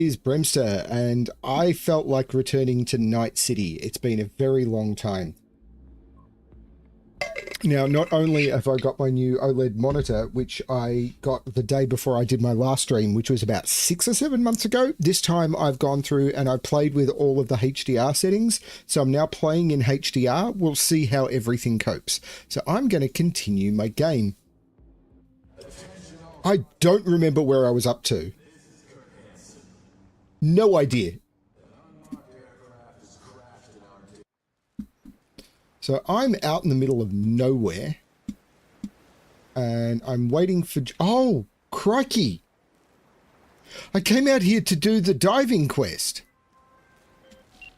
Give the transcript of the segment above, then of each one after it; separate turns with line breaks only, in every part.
Is Bremster, and I felt like returning to Night City. It's been a very long time. Now, not only have I got my new OLED monitor, which I got the day before I did my last stream, which was about 6 or 7 months ago, this time I've gone through and I played with all of the HDR settings. So I'm now playing in HDR. We'll see how everything copes. So I'm going to continue my game. I don't remember where I was up to. No idea. So I'm out in the middle of nowhere. And I'm waiting for... Oh, crikey. I came out here to do the diving quest.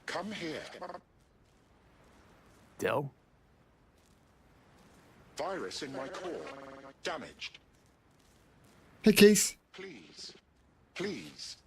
Come here.
Del?
Virus in my core. Damaged.
Hey, Keith.
Please. Please.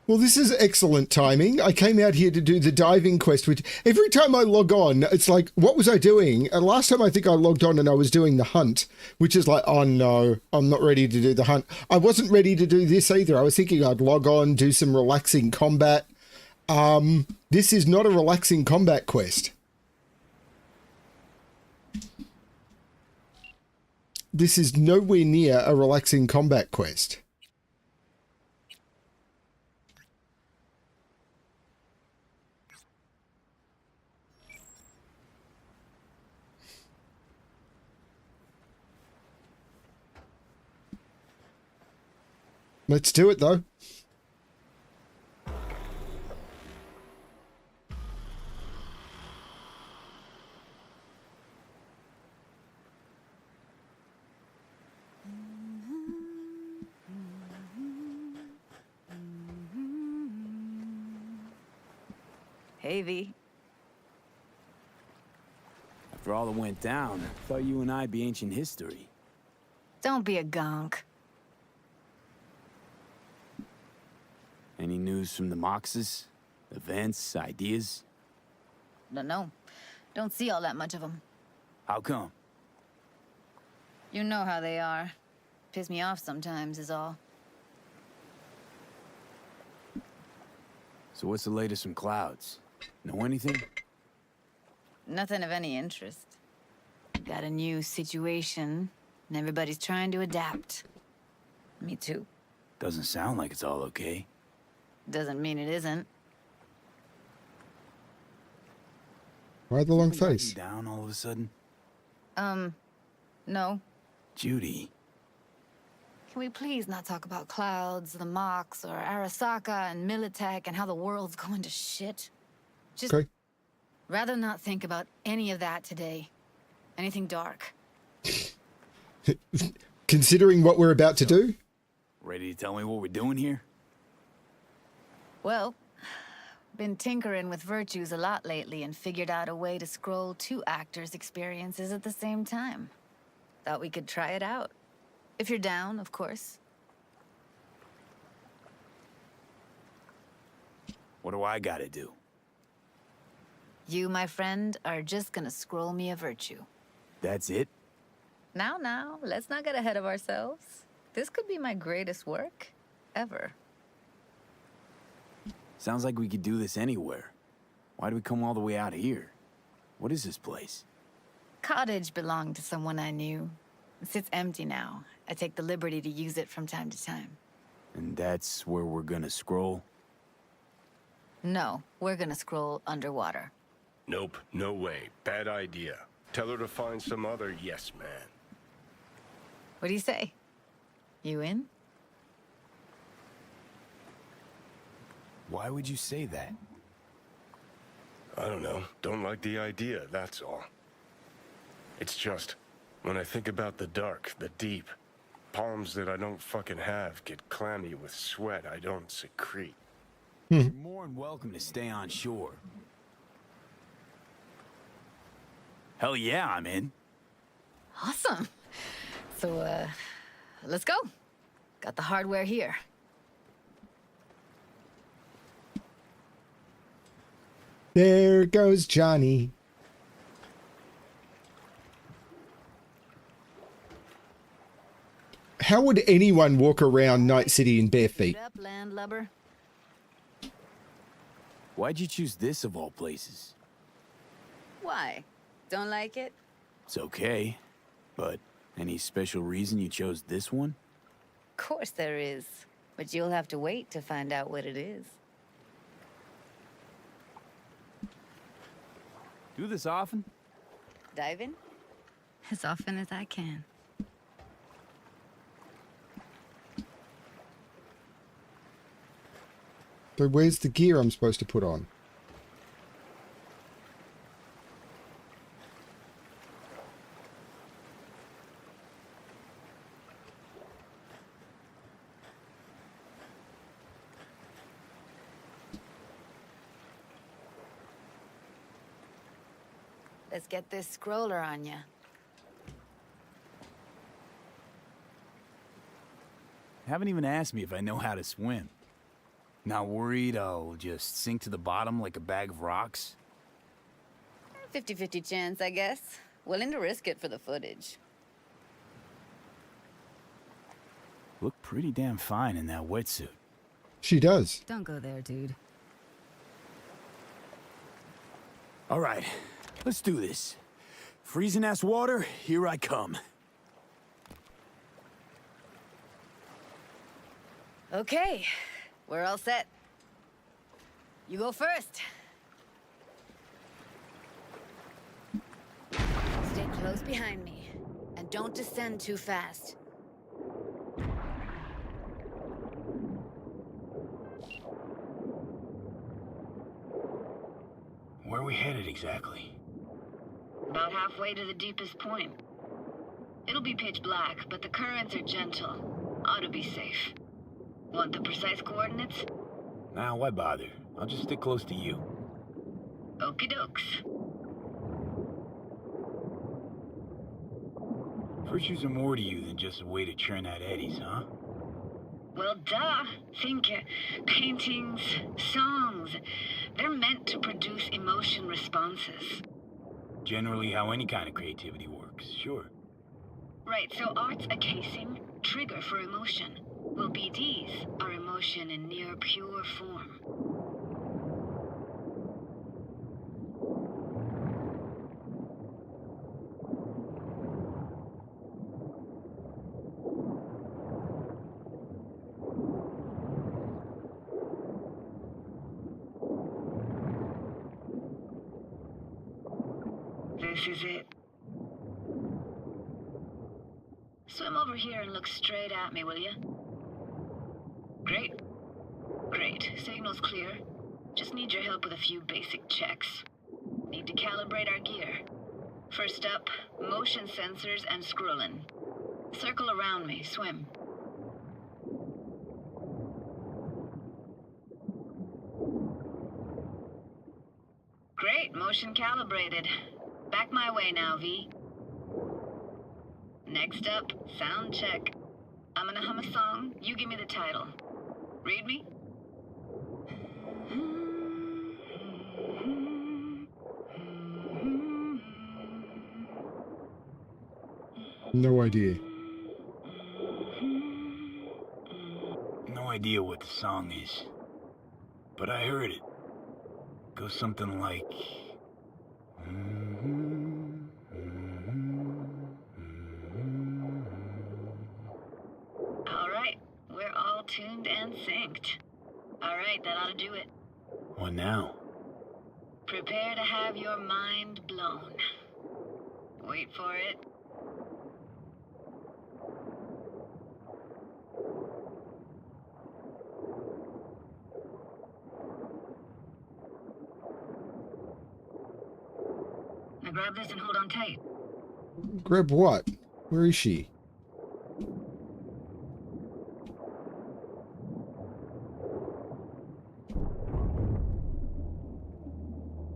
Well, this is excellent timing. I came out here to do the diving quest, which every time I log on, it's like, what was I doing? And last time I think I logged on and I was doing the hunt, which is like, oh no, I'm not ready to do the hunt. I wasn't ready to do this either. I was thinking I'd log on, do some relaxing combat. This is not a relaxing combat quest. This is nowhere near a relaxing combat quest. Let's do it, though.
Hey, V.
After all that went down, I thought you and I'd be ancient history.
Don't be a gonk.
Any news from the Moxes? Events, ideas?
No. Don't see all that much of them.
How come?
You know how they are. Piss me off sometimes is all.
So what's the latest from Clouds? Know anything?
Nothing of any interest. Got a new situation, and everybody's trying to adapt. Me too.
Doesn't sound like it's all okay.
Doesn't mean it isn't.
Why the long
Something got
face?
you down all of a sudden?
No.
Judy.
Can we please not talk about Clouds, the Mox, or Arasaka and Militech and how the world's going to shit? Just
Okay.
rather not think about any of that today. Anything dark.
Considering what we're about to do?
Ready to tell me what we're doing here?
Well, been tinkering with virtues a lot lately and figured out a way to scroll 2 actors' experiences at the same time. Thought we could try it out. If you're down, of course.
What do I gotta do?
You, my friend, are just gonna scroll me a virtue.
That's it?
Now, let's not get ahead of ourselves. This could be my greatest work ever.
Sounds like we could do this anywhere. Why do we come all the way out here? What is this place?
Cottage belonged to someone I knew. It sits empty now. I take the liberty to use it from time to time.
And that's where we're gonna scroll?
No, we're gonna scroll underwater.
Nope, no way. Bad idea. Tell her to find some other yes man.
What do you say? You in?
Why would you say that?
I don't know. Don't like the idea, that's all. It's just, when I think about the dark, the deep, palms that I don't fucking have get clammy with sweat I don't secrete.
You're more than welcome to stay on shore. Hell yeah, I'm in.
Awesome. So, let's go. Got the hardware here.
There goes Johnny. how would anyone walk around Night City in bare feet?
Suit up, landlubber.
Why'd you choose this of all places?
Why? Don't like it?
It's okay, but any special reason you chose this one?
Of course there is. But you'll have to wait to find out what it is.
Do this often?
Dive in? As often as I can.
So where's the gear I'm supposed to put on?
Let's get this scroller on ya.
Haven't even asked me if I know how to swim. Not worried I'll just sink to the bottom like a bag of rocks?
50-50 chance, I guess. Willing to risk it for the footage.
Look pretty damn fine in that wetsuit.
She does.
Don't go there, dude.
All right, let's do this. Freezing ass water, here I come.
Okay, we're all set. You go first. Stay close behind me, and don't descend too fast.
Where are we headed exactly?
About halfway to the deepest point. It'll be pitch black, but the currents are gentle. Ought to be safe. Want the precise coordinates?
Nah, why bother? I'll just stick close to you.
Okie dokes.
Virtues are more to you than just a way to churn out eddies, huh?
Well, duh. Think paintings, songs. They're meant to produce emotion responses.
Generally how any kind of creativity works, sure.
Right, so art's a casing, trigger for emotion. Well, BDs are emotion in near pure form. This is it. Swim over here and look straight at me, will you? Great. Great. Signal's clear. Just need your help with a few basic checks. Need to calibrate our gear. First up, motion sensors and scrolling. Circle around me. Swim. Great. Motion calibrated. Back my way now, V. Next up, sound check. I'm gonna hum a song. You give me the title. Read me?
No idea.
No idea what the song is. But I heard it. Goes something like...
Alright, we're all tuned and synced. Alright, that ought to do it.
What now?
Prepare to have your mind blown. Wait for it. Now grab this and hold on tight.
Grab what? Where is she?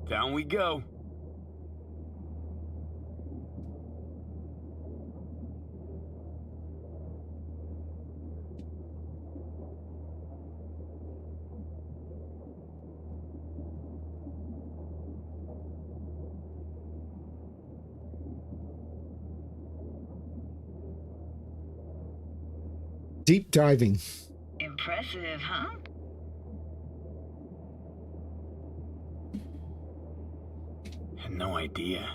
Down we go.
Deep diving.
Impressive, huh?
Had no idea.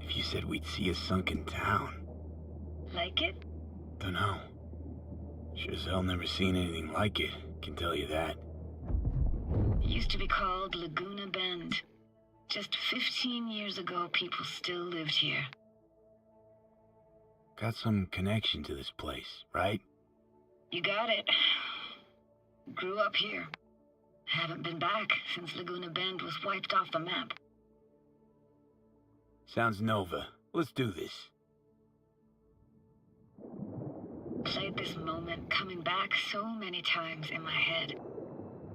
If you said we'd see a sunken town.
Like it?
Dunno. Sure as hell never seen anything like it, can tell you that.
Used to be called Laguna Bend. Just 15 years ago, people still lived here.
Got some connection to this place, right?
You got it. Grew up here. Haven't been back since Laguna Bend was wiped off the map.
Sounds Nova. Let's do this.
Played this moment coming back so many times in my head.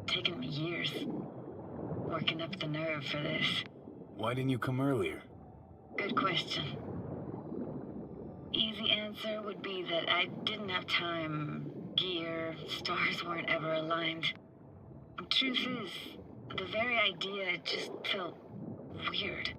Taken me years. Working up the nerve for this.
Why didn't you come earlier?
Good question. Easy answer would be that I didn't have time, gear, stars weren't ever aligned. Truth is, the very idea just felt weird.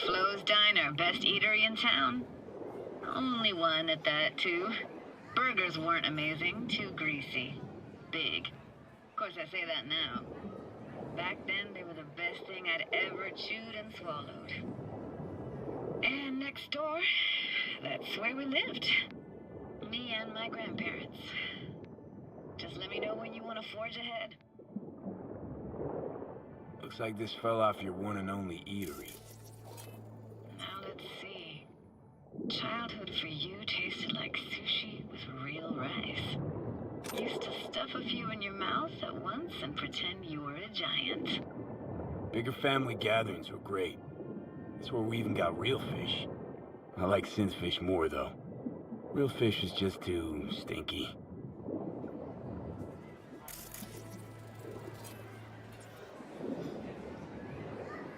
Flo's Diner, best eatery in town? Only one at that, too. Burgers weren't amazing, too greasy. Big. Of course, I say that now. Back then, they were the best thing I'd ever chewed and swallowed. And next door, that's where we lived. Me and my grandparents. Just let me know when you want to forge ahead.
Looks like this fell off your one and only eatery.
Now let's see. Childhood for you tasted like sushi with real rice. Used to stuff a few in your mouth at once and pretend you were a giant.
Bigger family gatherings were great. That's where we even got real fish. I like synth fish more, though. Real fish is just too stinky.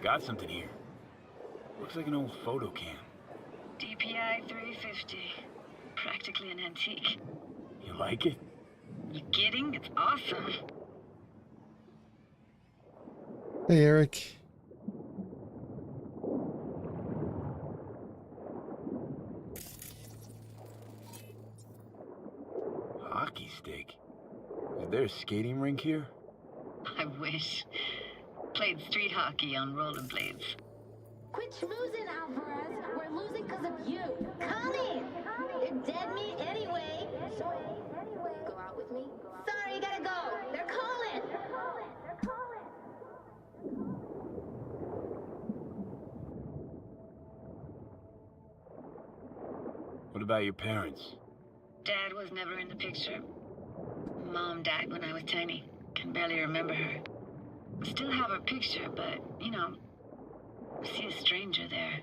Got something here. Looks like an old photo cam.
DPI 350. Practically an antique.
You like it?
You kidding? It's awesome.
Hey, Eric.
Hockey stick? Is there a skating rink here?
I wish. Played street hockey on rollerblades.
Quit schmoozing, Alvarez. We're losing because of you. Come in. They're dead meat anyway. Go out with me? Sorry, gotta go. They're calling.
What about your parents?
Dad was never in the picture. Mom died when I was tiny. Can barely remember her. Still have her picture, but, you know, see a stranger there.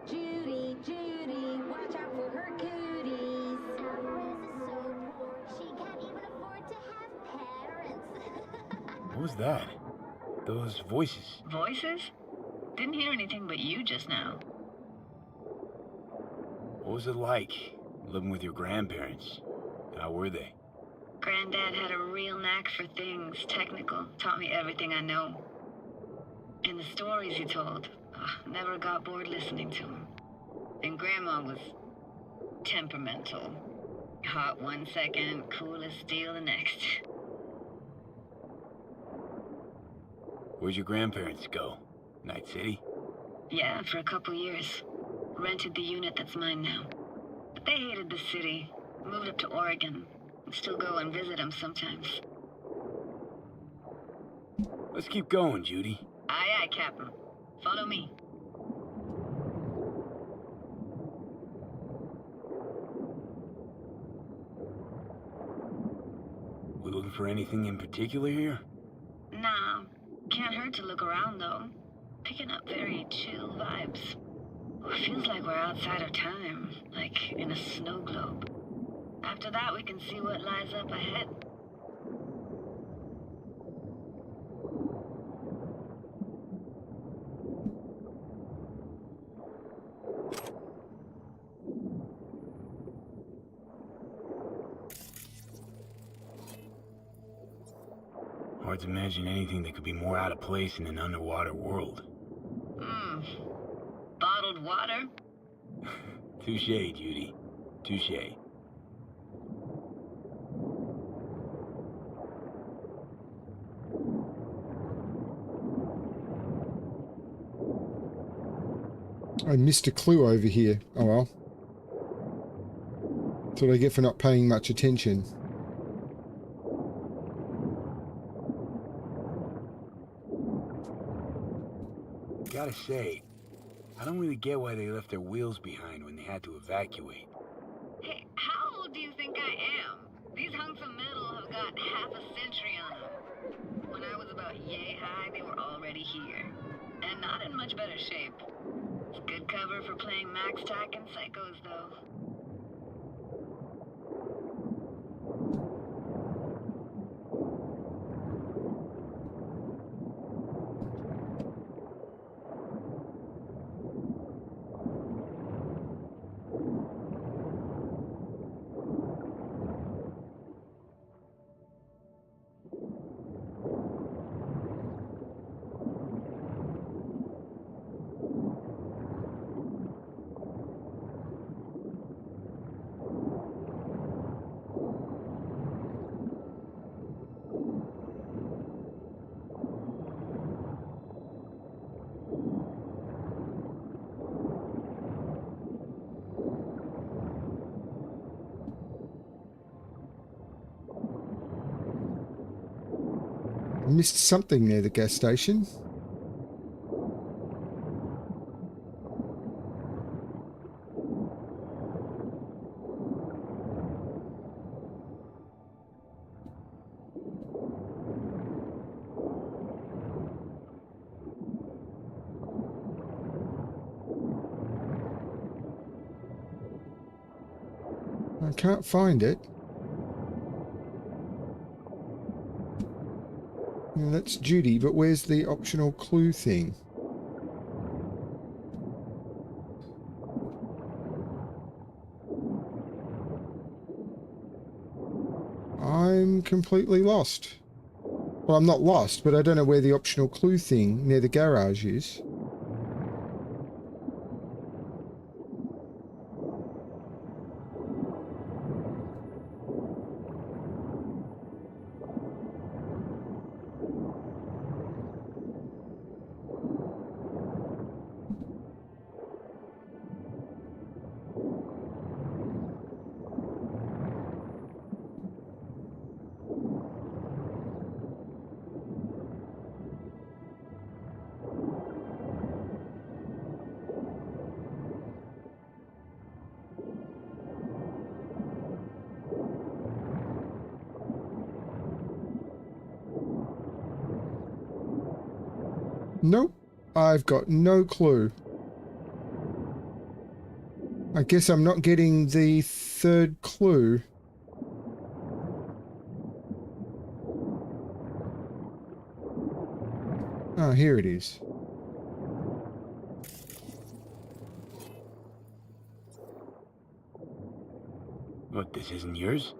Judy, Judy, watch out for her cooties. Alvarez is so poor, she can't even afford to have parents.
What was that? Those voices.
Voices? Didn't hear anything but you just now.
What was it like, living with your grandparents? How were they?
Granddad had a real knack for things technical, taught me everything I know. And the stories he told, never got bored listening to him. And Grandma was temperamental. Hot one second, cool as steel the next.
Where'd your grandparents go? Night City?
Yeah, for a couple years. Rented the unit that's mine now. But they hated the city. Moved up to Oregon. Still go and visit them sometimes.
Let's keep going, Judy.
Aye, aye, Captain. Follow me.
We looking for anything in particular here?
Nah, can't hurt to look around though. Picking up very chill vibes. Feels like we're outside of time, like in a snow globe. After that, we can see what lies up ahead.
Hard to imagine anything that could be more out of place in an underwater world.
Bottled water?
Touche, Judy. Touche.
I missed a clue over here. Oh well. That's what I get for not paying much attention.
Gotta say, I don't really get why they left their wheels behind when they had to evacuate.
Hey, how old do you think I am? These hunks of metal have got half a century on them. When I was about yay high, they were already here. And not in much better shape. It's good cover for playing Max Tack and Psychos, though.
I missed something near the gas station. I can't find it. Yeah, that's Judy, but where's the optional clue thing? I'm completely lost. Well, I'm not lost, but I don't know where the optional clue thing near the garage is. Nope, I've got no clue. I guess I'm not getting the third clue. Ah, here it is.
What, this isn't yours?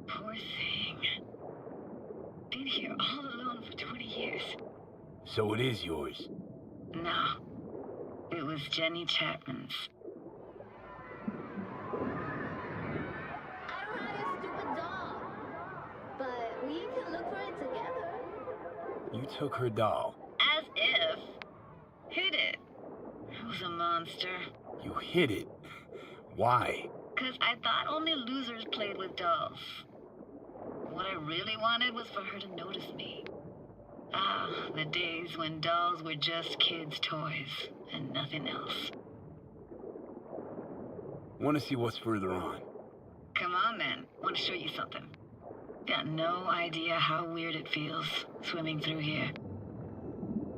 Poor thing. Been here all alone for 20 years.
So it is yours.
No. It was Jenny Chapman's.
I don't have your stupid doll. But we can look for it together.
You took her doll.
As if. Hid it. I was a monster.
You hid it. Why?
'Cause I thought only losers played with dolls. What I really wanted was for her to notice me. Ah, the days when dolls were just kids' toys and nothing else.
Want to see what's further on?
Come on then, want to show you something. Got no idea how weird it feels swimming through here.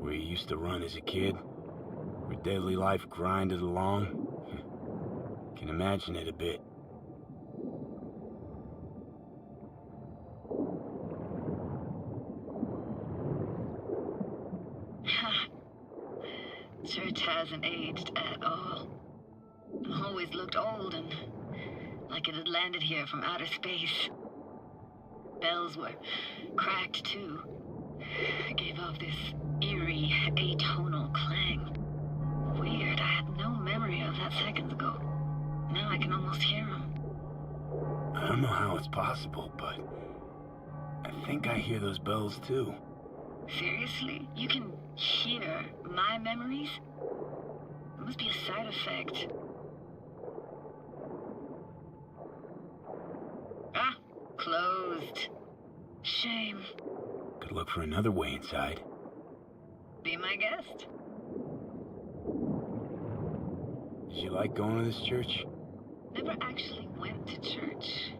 Where you used to run as a kid? Where daily life grinded along? can imagine it a bit.
Church hasn't aged at all. Always looked old and like it had landed here from outer space. Bells were cracked too. It gave off this eerie, atonal clang. Weird, I had no memory of that seconds ago. Now I can almost hear them.
I don't know how it's possible, but I think I hear those bells too.
Seriously? You can hear my memories? It must be a side effect. Ah, closed. Shame.
Could look for another way inside.
Be my guest.
Did you like going to this church?
Never actually went to church.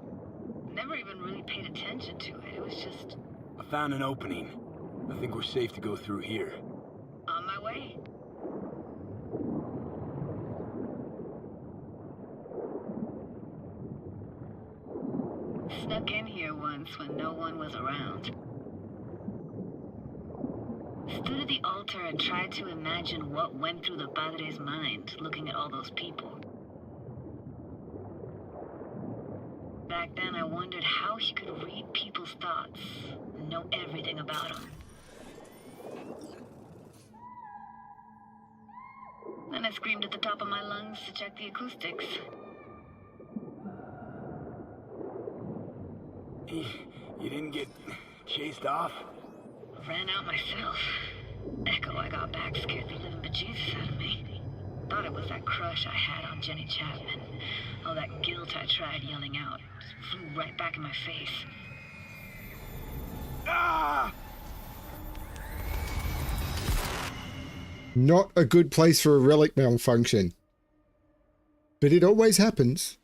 Never even really paid attention to it. It was just
I found an opening. I think we're safe to go through here.
on my way. Snuck in here once when no one was around. Stood at the altar and tried to imagine what went through the padre's mind looking at all those people. Back then I wondered how he could read people's thoughts and know everything about them. Then I screamed at the top of my lungs to check the acoustics.
You didn't get chased off?
Ran out myself. Echo I got back scared the living bejesus out of me. Thought it was that crush I had on Jenny Chapman. All that guilt I tried yelling out just flew right back in my face.
Ah!
Not a good place for a relic malfunction. But it always happens.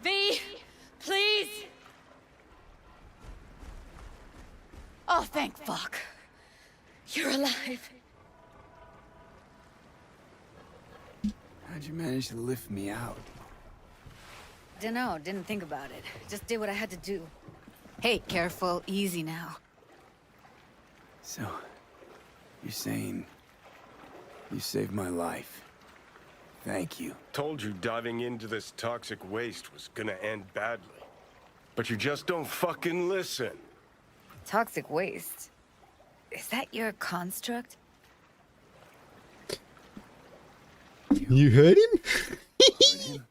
V, please. Oh, thank fuck. You're alive.
How'd you manage to lift me out?
Dunno, didn't think about it. Just did what I had to do. Hey, careful, easy now.
So, you're saying you saved my life. Thank you.
Told you diving into this toxic waste was gonna end badly. But you just don't fucking listen.
Toxic waste. Is that your construct?
You heard him?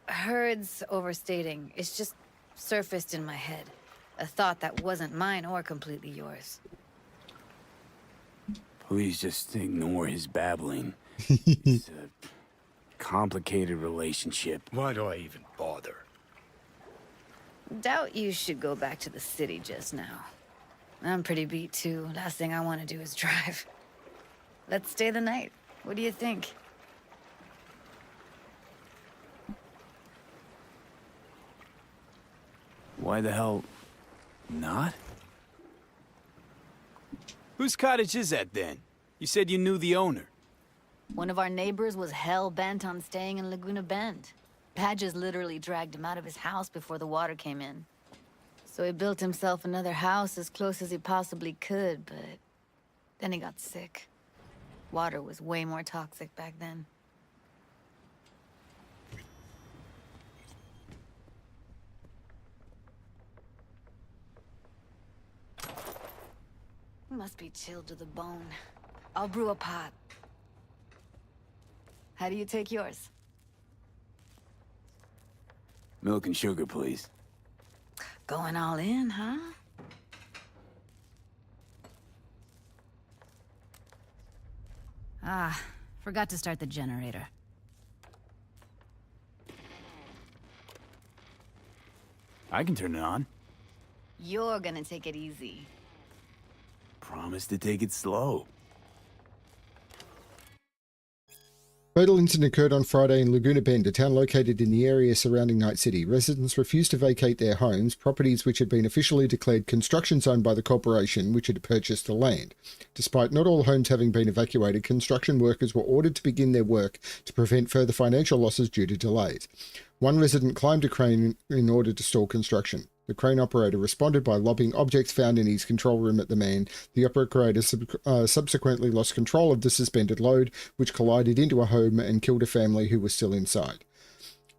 Heard's overstating. It's just surfaced in my head. A thought that wasn't mine or completely yours.
Please just ignore his babbling. It's a complicated relationship.
Why do I even bother?
Doubt you should go back to the city just now. I'm pretty beat too. Last thing I want to do is drive. Let's stay the night. What do you think?
Why the hell not? Whose cottage is that then? You said you knew the owner.
One of our neighbors was hell-bent on staying in Laguna Bend. Padges literally dragged him out of his house before the water came in. So he built himself another house as close as he possibly could, but then he got sick. Water was way more toxic back then. Must be chilled to the bone. I'll brew a pot. How do you take yours?
Milk and sugar, please.
Going all in, huh? Ah, forgot to start the generator.
I can turn it on.
You're gonna take it easy.
Promise to take it slow.
Fatal incident occurred on Friday in Laguna Bend, a town located in the area surrounding Night City. Residents refused to vacate their homes, properties which had been officially declared construction zone by the corporation which had purchased the land. Despite not all homes having been evacuated, construction workers were ordered to begin their work to prevent further financial losses due to delays. One resident climbed a crane in order to stall construction. The crane operator responded by lobbing objects found in his control room at the man. The operator subsequently lost control of the suspended load, which collided into a home and killed a family who was still inside.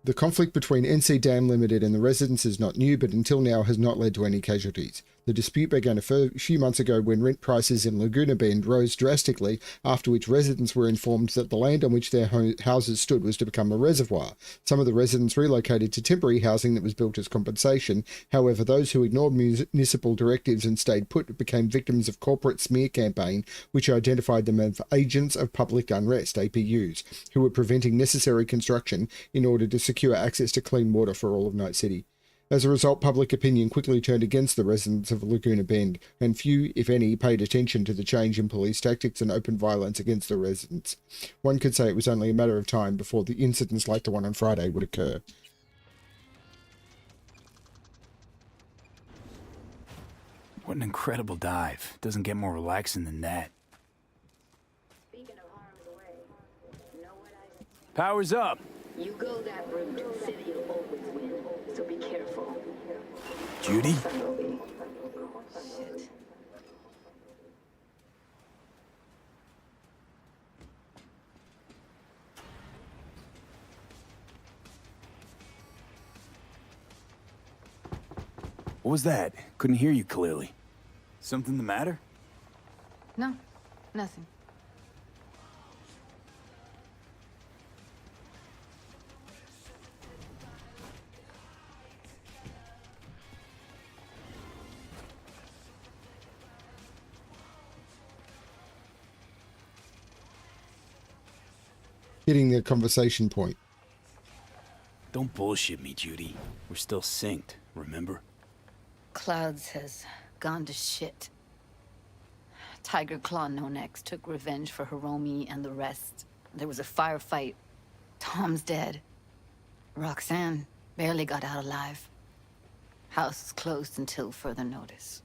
The conflict between NC Dam Limited and the residents is not new, but until now has not led to any casualties. The dispute began a few months ago when rent prices in Laguna Bend rose drastically, after which residents were informed that the land on which their houses stood was to become a reservoir. Some of the residents relocated to temporary housing that was built as compensation. However, those who ignored municipal directives and stayed put became victims of corporate smear campaign, which identified them as agents of public unrest, APUs, who were preventing necessary construction in order to secure access to clean water for all of Night City. As a result, public opinion quickly turned against the residents of Laguna Bend, and few, if any, paid attention to the change in police tactics and open violence against the residents. One could say it was only a matter of time before the incidents like the one on Friday would occur.
What an incredible dive. Doesn't get more relaxing than that.
Speaking of harm's way, know what I...
Power's up.
You go that route, City will always win, so be careful.
Judy?
Shit.
What was that? Couldn't hear you clearly. Something the matter?
No, nothing.
Hitting the conversation point.
Don't bullshit me, Judy. We're still synced, remember?
Clouds has gone to shit. Tiger Claw No Next took revenge for Hiromi and the rest. There was a firefight. Tom's dead. Roxanne barely got out alive. House is closed until further notice.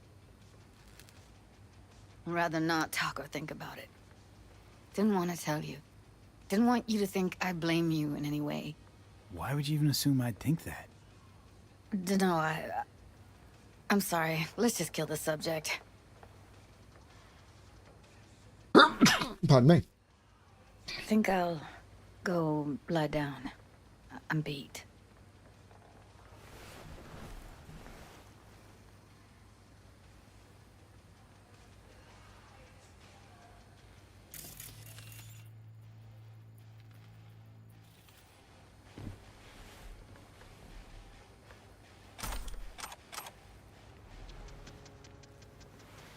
I'd rather not talk or think about it. Didn't want to tell you. Didn't want you to think I blame you in any way.
Why would you even assume I'd think that?
Dunno, I'm sorry. Let's just kill the subject.
Pardon me.
I think I'll go lie down. I'm beat.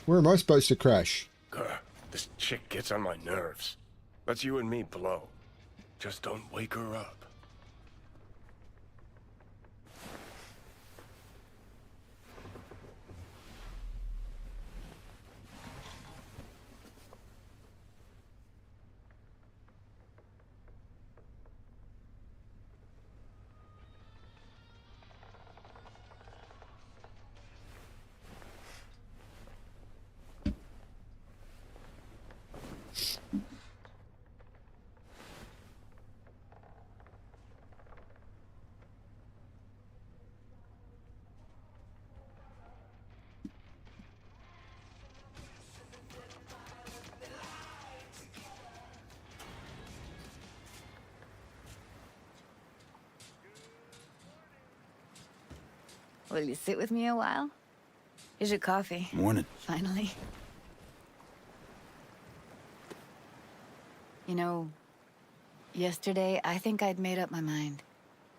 Where am I supposed to crash?
Grr, this chick gets on my nerves. Let's you and me blow. Just don't wake her up.
Will you sit with me a while? Here's your coffee.
Morning.
Finally. You know, yesterday I think I'd made up my mind.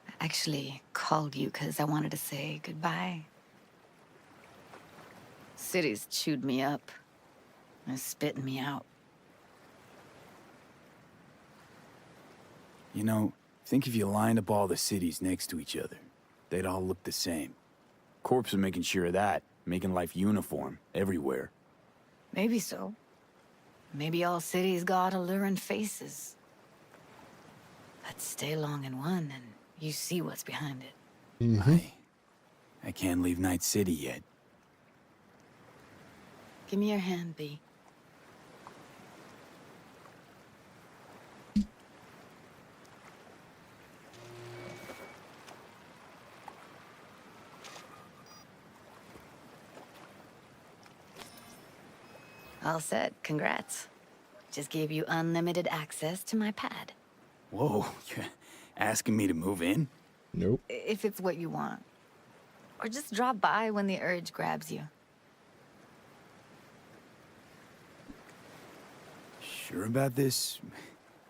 I actually called you because I wanted to say goodbye. City's chewed me up. And spitting me out.
You know, think if you lined up all the cities next to each other, they'd all look the same. Corps are making sure of that, making life uniform everywhere.
Maybe so. Maybe all cities got alluring faces. Let's stay long in one and you see what's behind it.
I can't leave Night City yet.
Give me your hand, B. All set. Congrats. Just gave you unlimited access to my pad.
Whoa, you're asking me to move in?
Nope.
If it's what you want. Or just drop by when the urge grabs you.
Sure about this?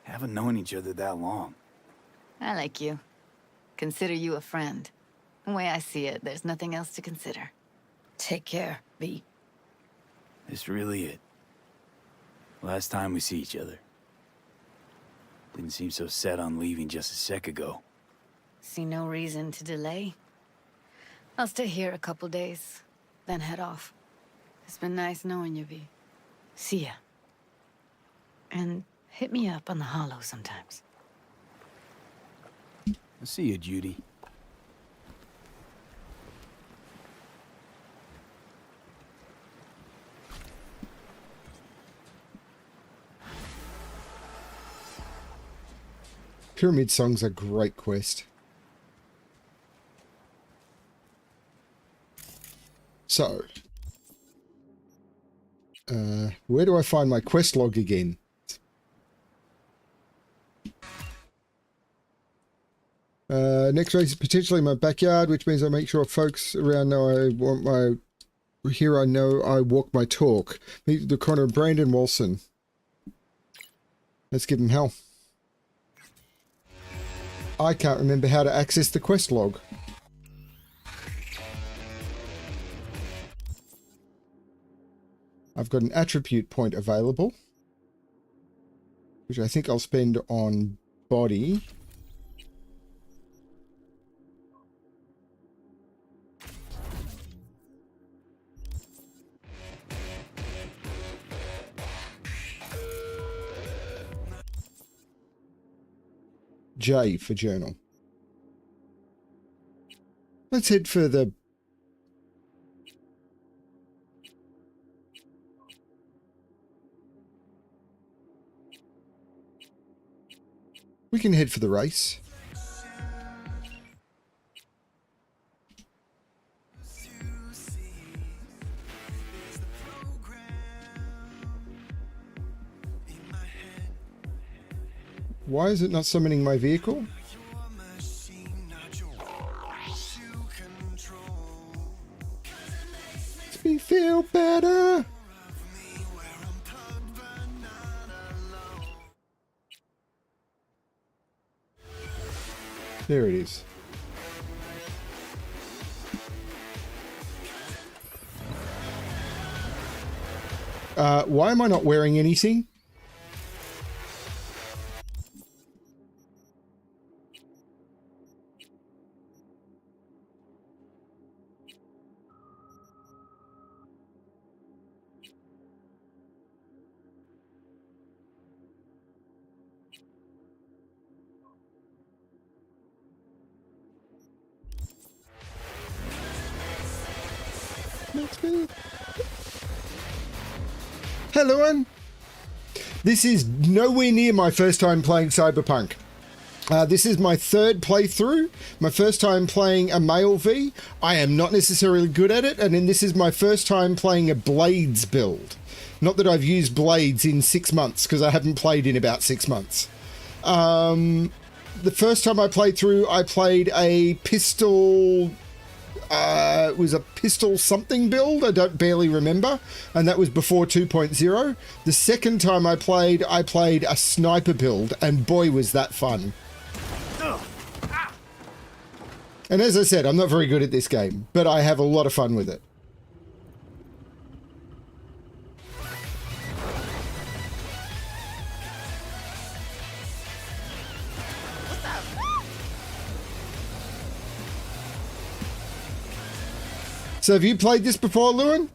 Haven't known each other that long.
I like you. Consider you a friend. The way I see it, there's nothing else to consider. Take care, B.
This really it? Last time we see each other. Didn't seem so set on leaving just a sec ago.
See no reason to delay. I'll stay here a couple days, then head off. It's been nice knowing you, V. See ya. And hit me up on the holo sometimes.
I'll see you, Judy.
Pyramid Song's a great quest. So, where do I find my quest log again? Next race is potentially in my backyard, which means I make sure folks around know I want my... Here I know I walk my talk. Meet the corner of Brandon Wilson. Let's give him hell. I can't remember how to access the quest log. I've got an attribute point available, which I think I'll spend on body. J for journal. Let's head for the... We can head for the race. Why is it not summoning my vehicle? Makes me feel better. There it is. Why am I not wearing anything? Hello, everyone. This is nowhere near my first time playing Cyberpunk. This is my third playthrough, my first time playing a male V. I am not necessarily good at it, and then this is my first time playing a Blades build. Not that I've used Blades in 6 months, because I haven't played in about 6 months. The first time I played through, I played a pistol... it was a pistol something build, I don't barely remember, and that was before 2.0. The second time I played a sniper build, and boy was that fun. And as I said, I'm not very good at this game, but I have a lot of fun with it. So have you played this before, Lewin?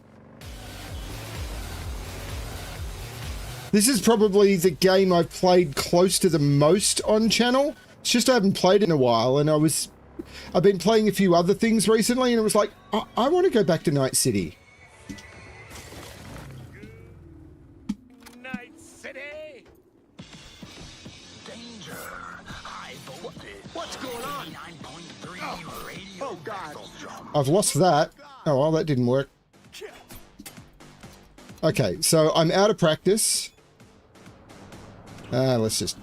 This is probably the game I've played close to the most on channel. It's just I haven't played in a while, and I've been playing a few other things recently, and it was like, I want to go back to Night City.
Night City!
Danger! High voltage!
What's going on?
89.3 radio
God.
I've lost that. Oh, well, that didn't work. Okay, so I'm out of practice. Let's just...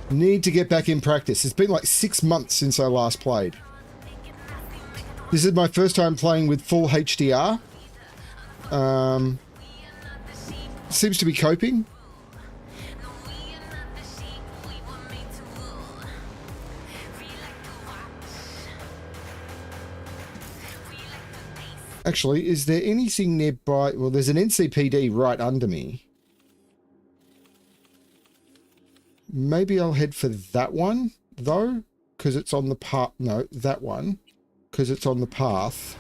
Need to get back in practice. It's been like 6 months since I last played. This is my first time playing with full HDR. Seems to be coping. Actually, is there anything nearby? Well, there's an NCPD right under me. Maybe I'll head for that one, though, because it's on the path. No, that one, because it's on the path.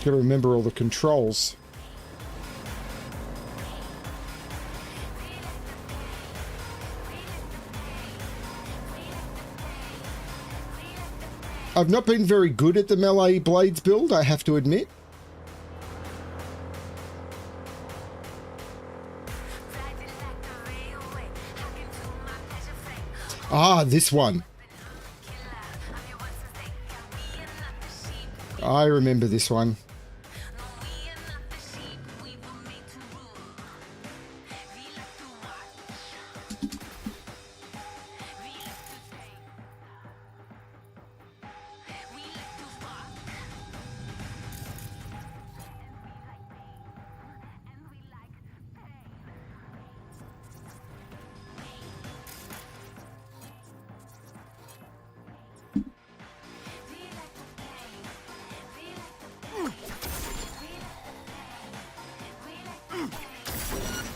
Gotta remember all the controls. I've not been very good at the melee blades build, I have to admit. Ah, this one. I remember this one.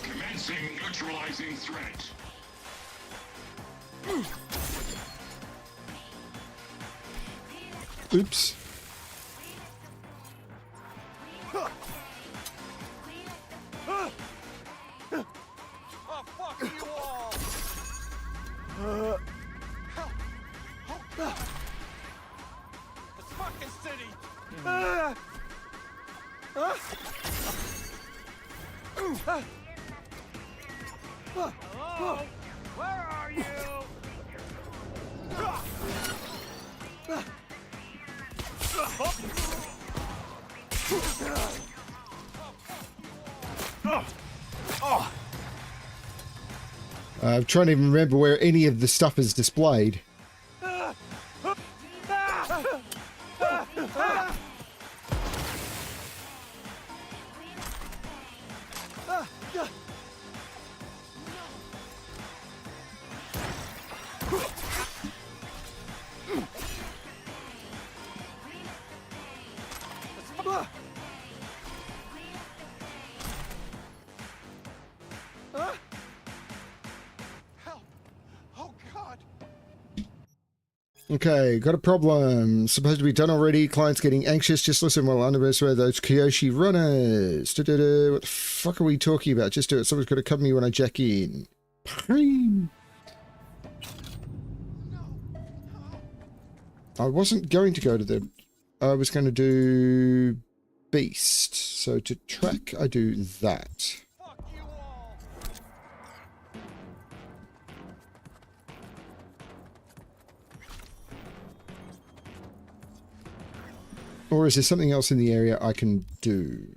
Commencing neutralizing threat.
Oops.
Oh, fuck you all! It's fucking city! Hello? Where are you?
I'm trying to even remember where any of the stuff is displayed. Okay, got a problem. Supposed to be done already. Client's getting anxious. Just listen while underestimate those Kyoshi runners. Da-da-da. What the fuck are we talking about? Just do it. Someone's got to cover me when I jack in. Pain. I wasn't going to go to the... I was going to do Beast. So to track, I do that. Or is there something else in the area I can do?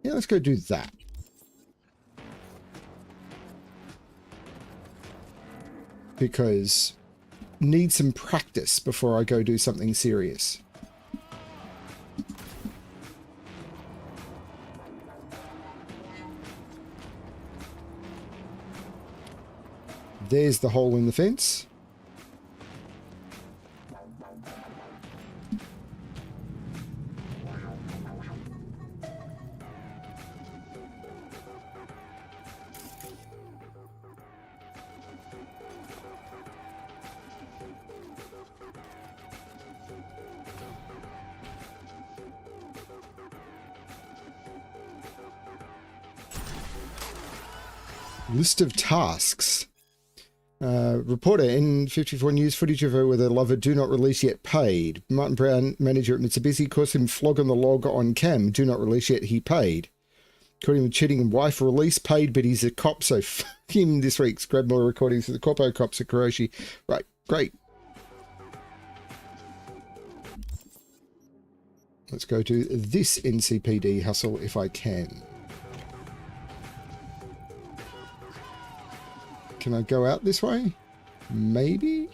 Yeah, let's go do that. Because need some practice before I go do something serious. There's the hole in the fence. List of tasks. Reporter, N54 News, footage of her with her lover, do not release yet, paid. Martin Brown, manager at Mitsubishi, caused him flog on the log on cam, do not release yet, he paid. Caught him cheating and wife, release, paid, but he's a cop, so fuck him this week. Grab more recordings of the corpo cops at Kuroshi. Right, great. Let's go to this NCPD hustle if I can. Can I go out this way? Maybe?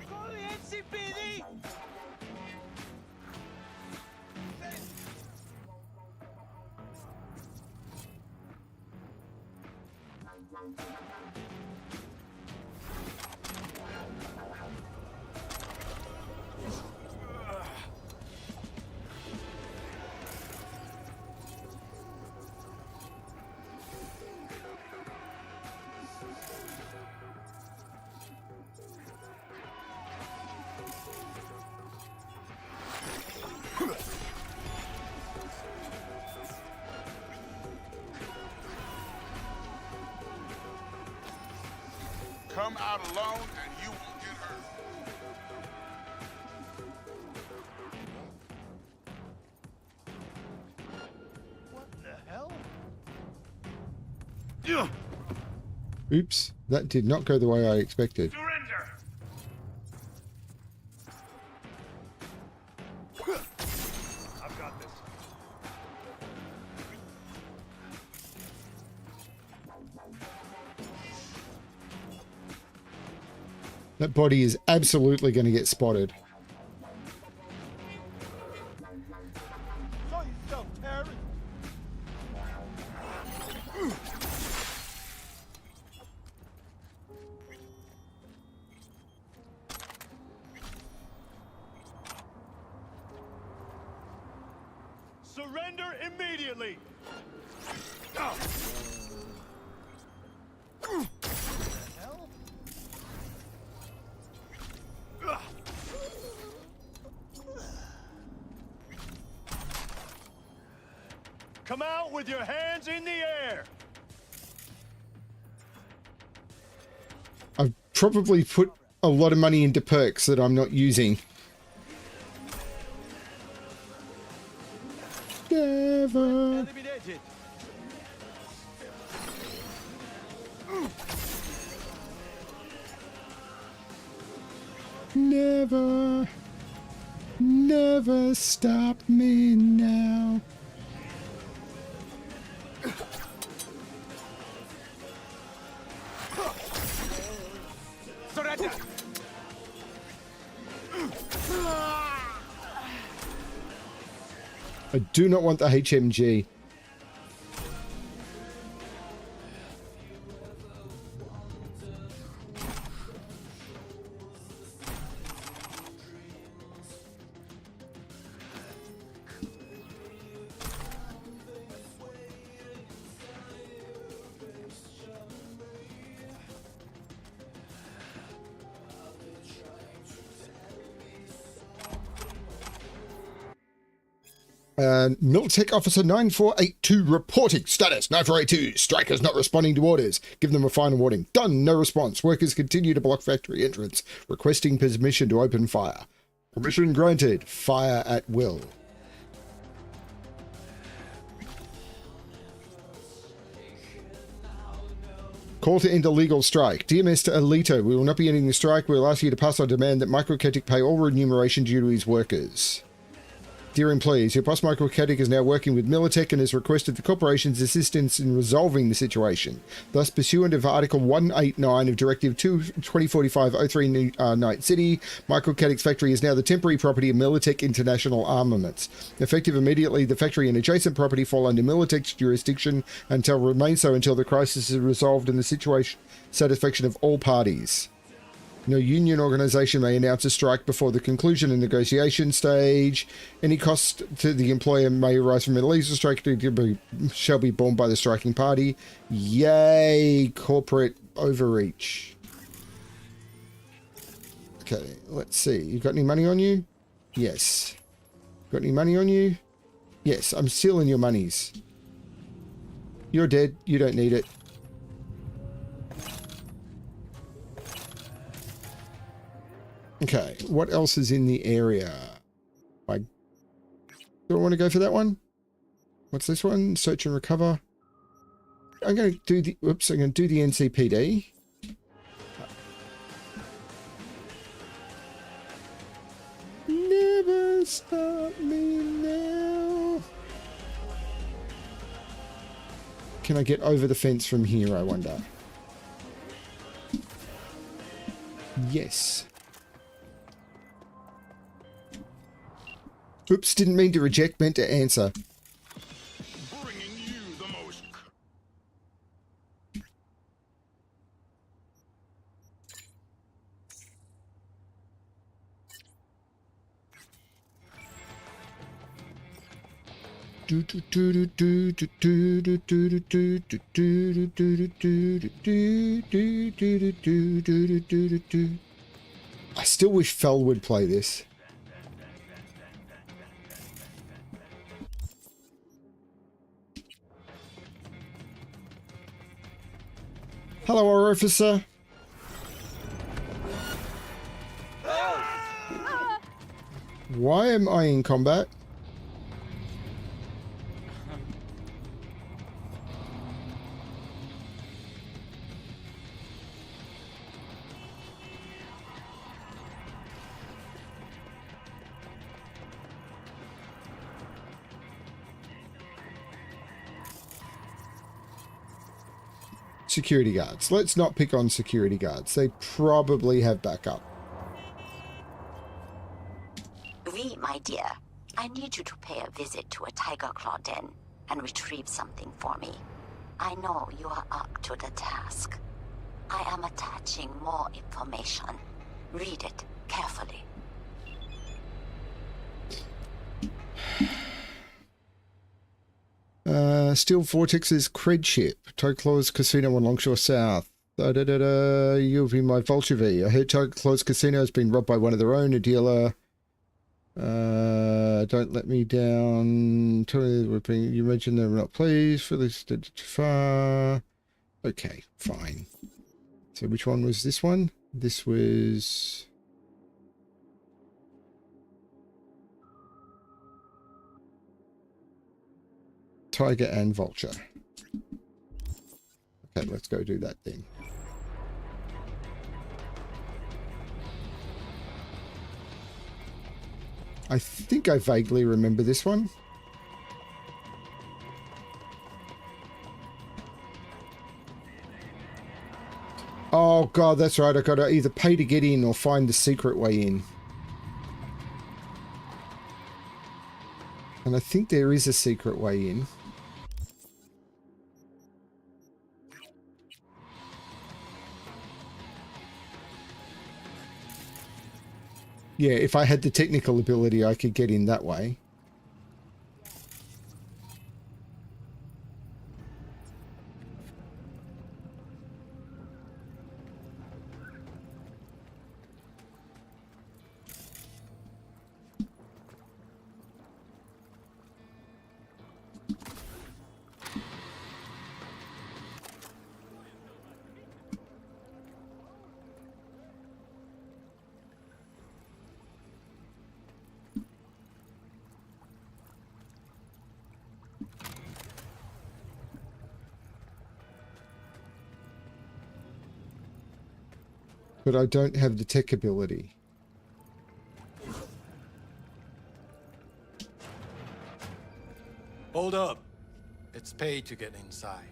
Call the NCPD!
Come out alone and you won't get hurt.
What the hell?
Oops, that did not go the way I expected.
Surrender! I've got this.
That body is absolutely going to get spotted.
Show yourself, terrorist! Surrender immediately! Hell? Come out with your hands in the air!
I've probably put a lot of money into perks that I'm not using. Never.
Eliminated!
Never. Never stop me now.
Surrender!
I do not want the HMG. Militech Officer 9482 reporting. Status 9482. Strikers not responding to orders. Give them a final warning. Done. No response. Workers continue to block factory entrance. Requesting permission to open fire. Permission granted. Fire at will. Call to end illegal strike. Dear Mr. Alito, we will not be ending the strike. We will ask you to pass on demand that Michael Kotick pay all remuneration due to his workers. Dear employees, your boss Michael Koenig is now working with Militech and has requested the corporation's assistance in resolving the situation. Thus, pursuant of Article 189 of Directive 2045-03 Night City, Michael Koenig's factory is now the temporary property of Militech International Armaments. Effective immediately, the factory and adjacent property fall under Militech's jurisdiction and remain so until the crisis is resolved in the satisfaction of all parties. No union organization may announce a strike before the conclusion of the negotiation stage. Any cost to the employer may arise from an illegal strike shall be borne by the striking party. Yay, corporate overreach. Okay, let's see. You got any money on you? Yes. Got any money on you? Yes, I'm stealing your monies. You're dead. You don't need it. Okay, what else is in the area? Do I want to go for that one? What's this one? Search and recover. I'm going to do the... Whoops, I'm going to do the NCPD. Never stop me now. Can I get over the fence from here, I wonder? Yes. Oops, didn't mean to reject, meant to answer.
Bringing you the most.
I still wish Fel would play this. Hello, officer. Why am I in combat? Security guards. Let's not pick on security guards. They probably have backup.
V, my dear, I need you to pay a visit to a tiger claw den and retrieve something for me. I know you are up to the task. I am attaching more information. Read it carefully.
Steel Vortex's cred ship. Tiger Claw's Casino on Longshore South. You'll be my Vulture V. I heard Tiger Claw's Casino has been robbed by one of their own, a dealer. Don't let me down. Tell me you mentioned they were not pleased for this too far. Okay, fine. So which one was this one? This was... Tiger and Vulture. Okay, let's go do that then. I think I vaguely remember this one. Oh god, that's right. I gotta either pay to get in or find the secret way in. And I think there is a secret way in. Yeah, if I had the technical ability, I could get in that way. But I don't have the tech ability.
Hold up. It's paid to get inside.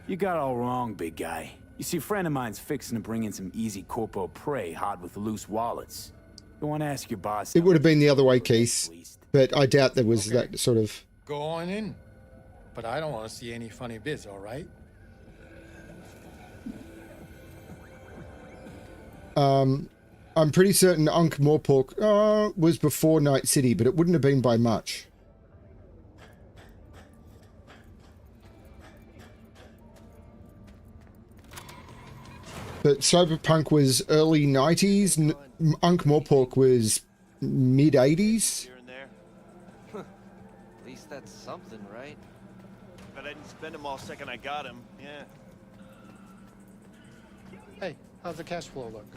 You got all wrong, big guy. You see, a friend of mine's fixing to bring in some easy corpo prey hot with loose wallets. You want to ask your boss?
It would have been the other way, Keith. But I doubt there was that sort of...
Go on in. But I don't want to see any funny bits, all right?
I'm pretty certain Ankh-Morpork was before Night City, but it wouldn't have been by much. But Cyberpunk was early 90s, Ankh-Morpork was mid-80s.
Here and there. At least that's something, right? But I didn't spend them all second I got him. Yeah.
Hey, how's the cash flow look?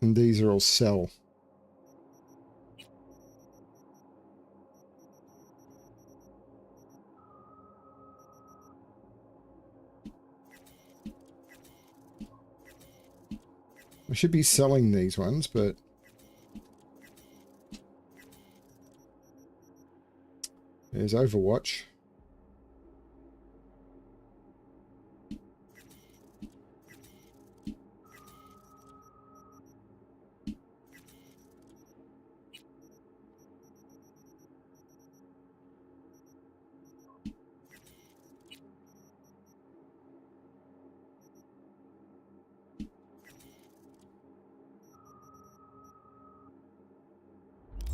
And these are all sell. I should be selling these ones, but there's Overwatch.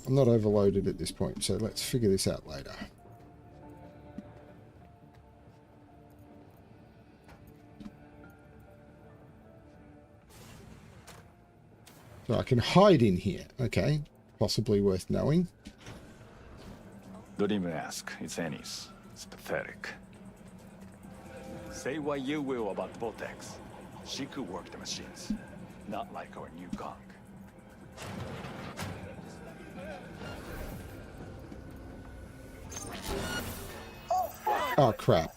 I'm not overloaded at this point, so let's figure this out later. So I can hide in here. Okay, possibly worth knowing.
Don't even ask. It's Annie's. It's pathetic. Say what you will about Vortex. She could work the machines. Not like our new Kong.
Oh, crap.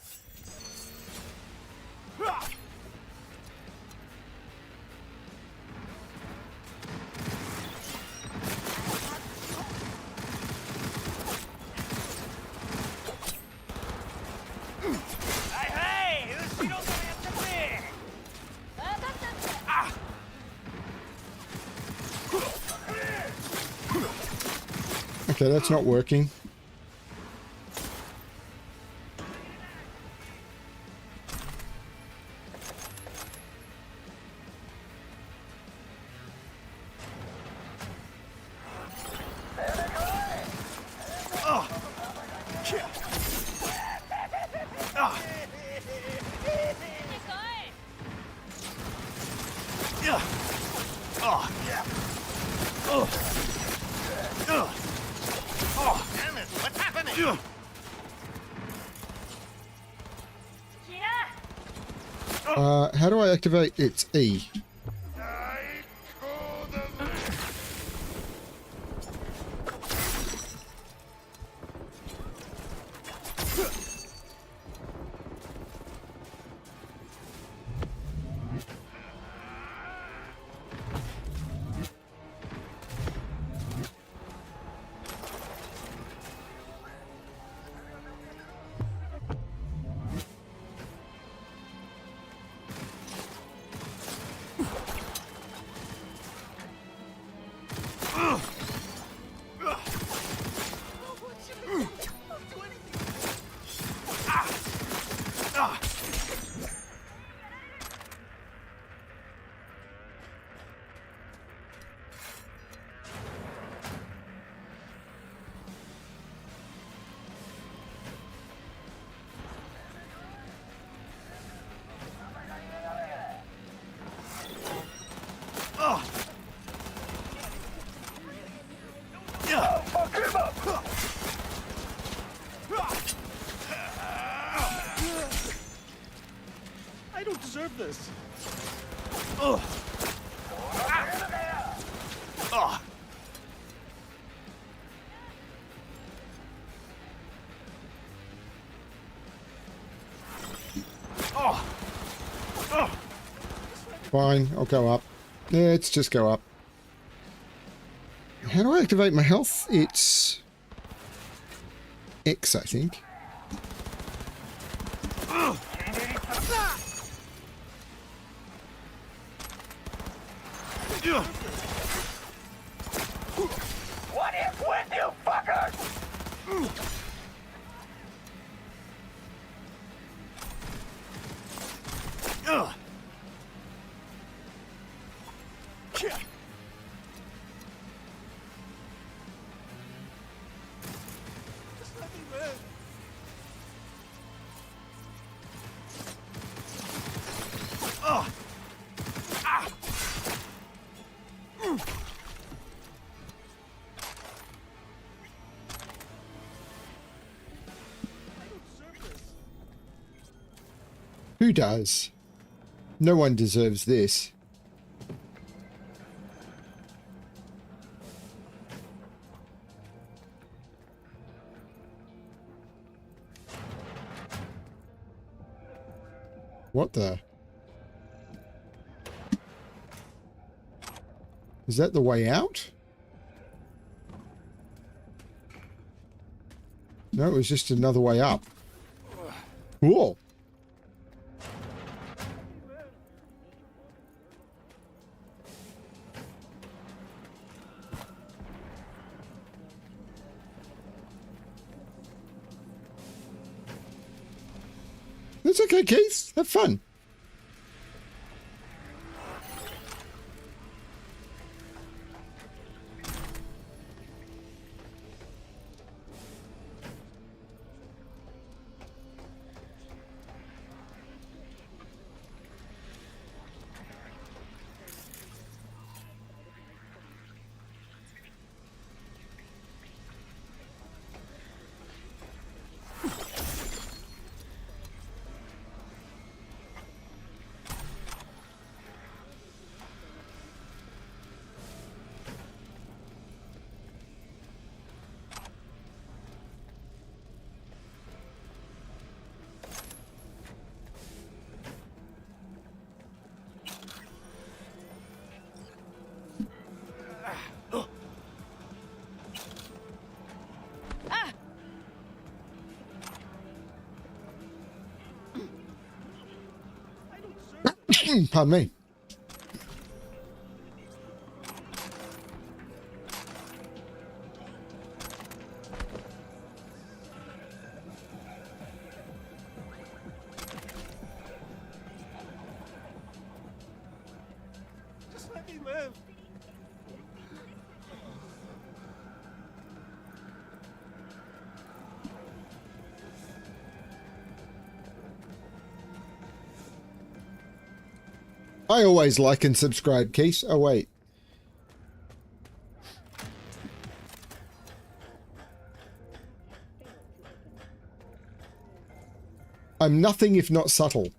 Okay, that's not working. How do I activate? It's E.
deserve this. Ugh. Ugh. Oh. Oh.
Fine, I'll go up. Let's just go up. How do I activate my health? It's X, I think.
What is with you fuckers?
Who does? No one deserves this. What the? Is that the way out? No, it was just another way up. Cool. That's okay, Keith. Have fun. Pardon me.
Just let me live.
I always like and subscribe, Keith. Oh, wait. I'm nothing if not subtle.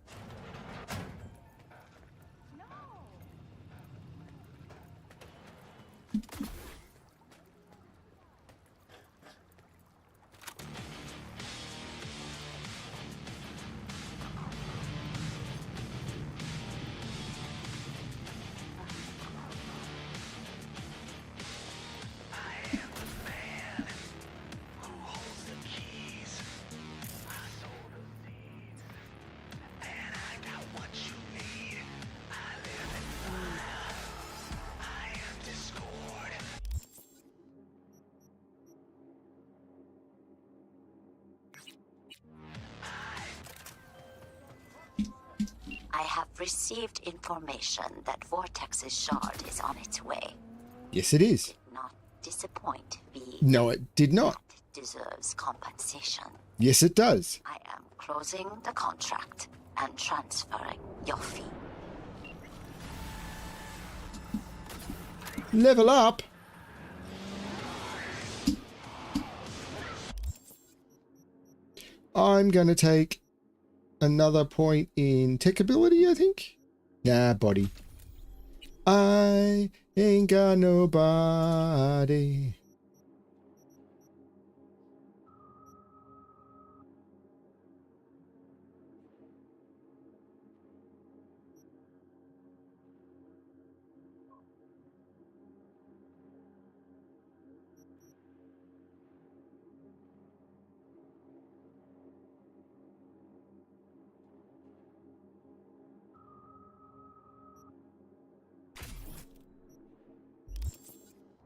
I have received information that Vortex's shard is on its way.
Yes, it is.
Not disappoint, V.
No, it did not.
Deserves compensation.
Yes, it does.
I am closing the contract and transferring your fee.
Level up. I'm gonna take another point in tech ability, I think. Nah, body. I ain't got nobody.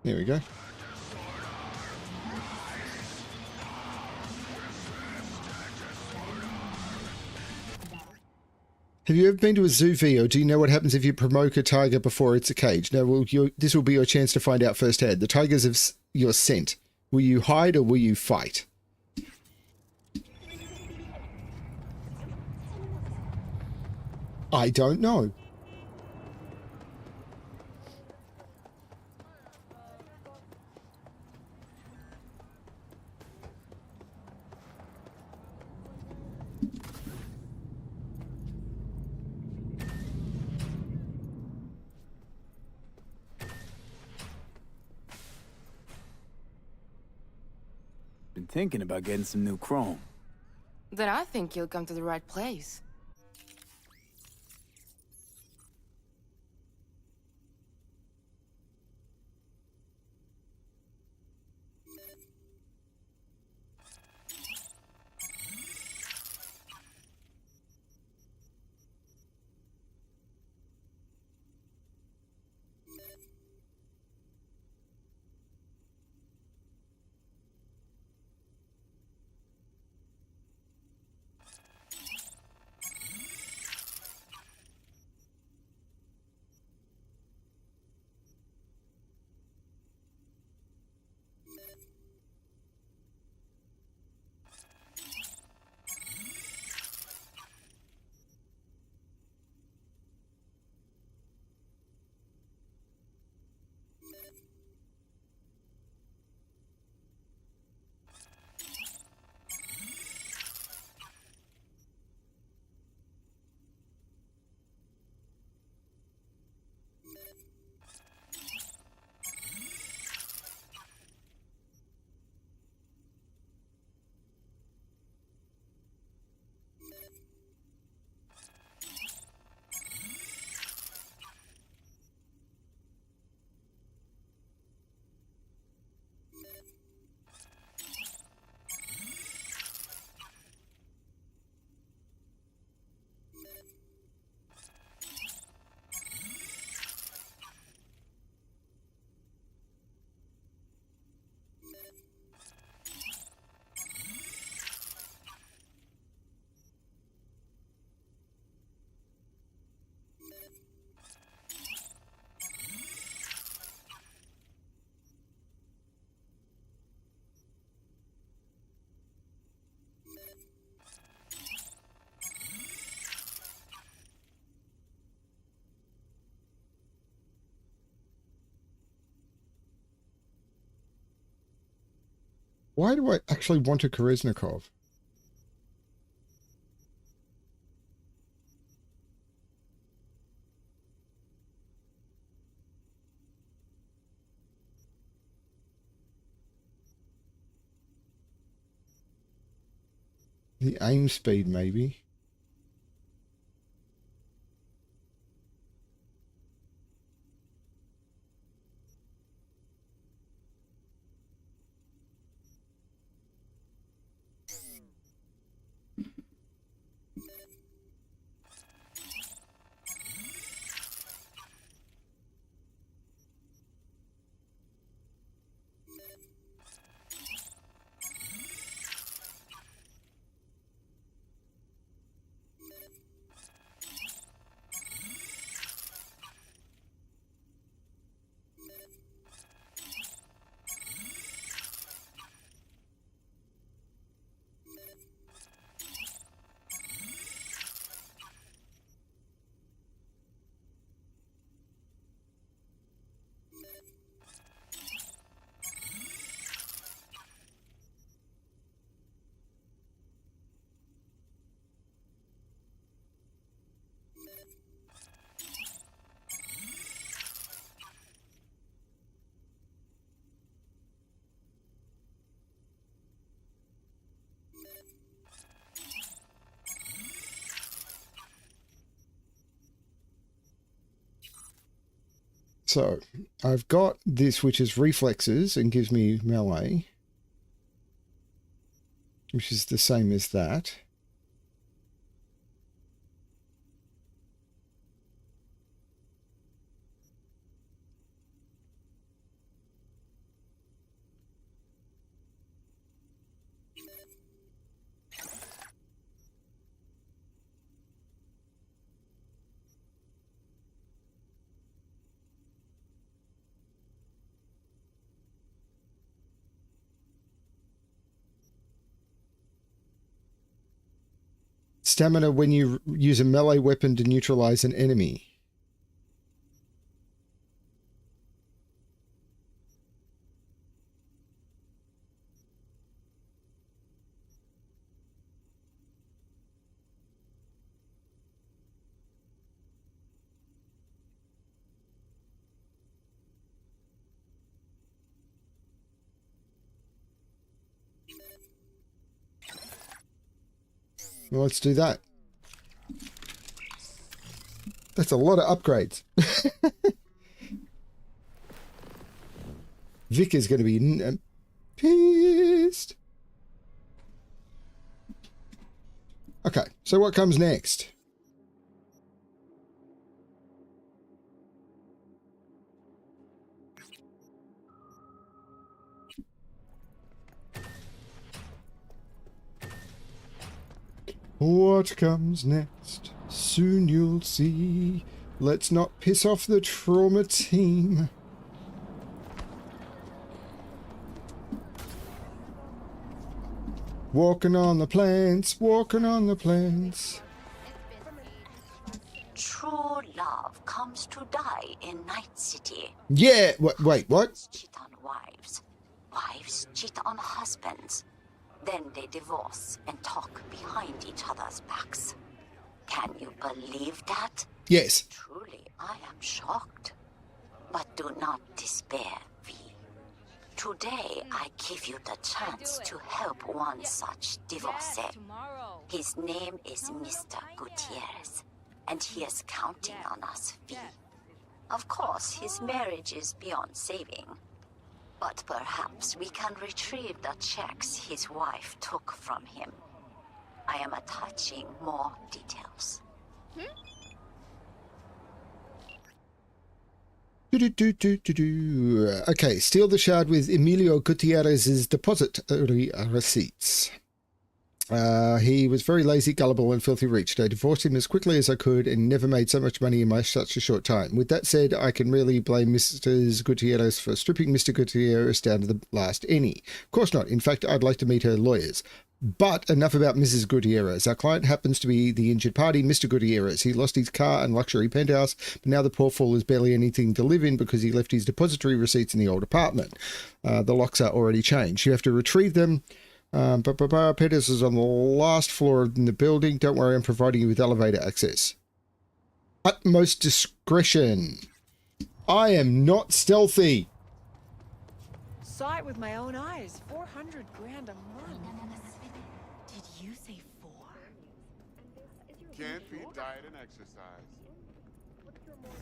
There we go. Have you ever been to a zoo, V, or do you know what happens if you provoke a tiger before it's a cage? No, well, this will be your chance to find out firsthand. The tigers have your scent. Will you hide or will you fight? I don't know.
Been thinking about getting some new chrome.
Then I think you'll come to the right place.
Why do I actually want a Koriznikov? The aim speed, maybe. So, I've got this, which is reflexes and gives me melee, which is the same as that. Stamina when you use a melee weapon to neutralize an enemy. Well, let's do that. That's a lot of upgrades. Vic is going to be pissed. Okay, so what comes next? What comes next? Soon you'll see. Let's not piss off the trauma team. Walking on the plants, walking on the plants.
True love comes to die in Night City.
Yeah, wait, what?
Husbands cheat on wives. Wives cheat on husbands. Then they divorce and talk behind each other's backs. Can you believe that?
Yes.
Truly, I am shocked. But do not despair, V. Today, I give you the chance to help one such divorcee. His name is Mr. Gutierrez, and he is counting on us, V. Of course, his marriage is beyond saving. But perhaps we can retrieve the checks his wife took from him. I am attaching more details.
Okay, steal the shard with Emilio Gutierrez's depository receipts. He was very lazy, gullible, and filthy rich. I divorced him as quickly as I could and never made so much money in such a short time. With that said, I can really blame Mrs. Gutierrez for stripping Mr. Gutierrez down to the last penny. Of course not. In fact, I'd like to meet her lawyers. But enough about Mrs. Gutierrez. Our client happens to be the injured party, Mr. Gutierrez. He lost his car and luxury penthouse, but now the poor fool has barely anything to live in because he left his depository receipts in the old apartment. The locks are already changed. You have to retrieve them. Pettis is on the last floor in the building. Don't worry, I'm providing you with elevator access. Utmost discretion. I am not stealthy.
Saw it with my own eyes. 400 grand a month. Did you say 4?
Can't beat diet and exercise.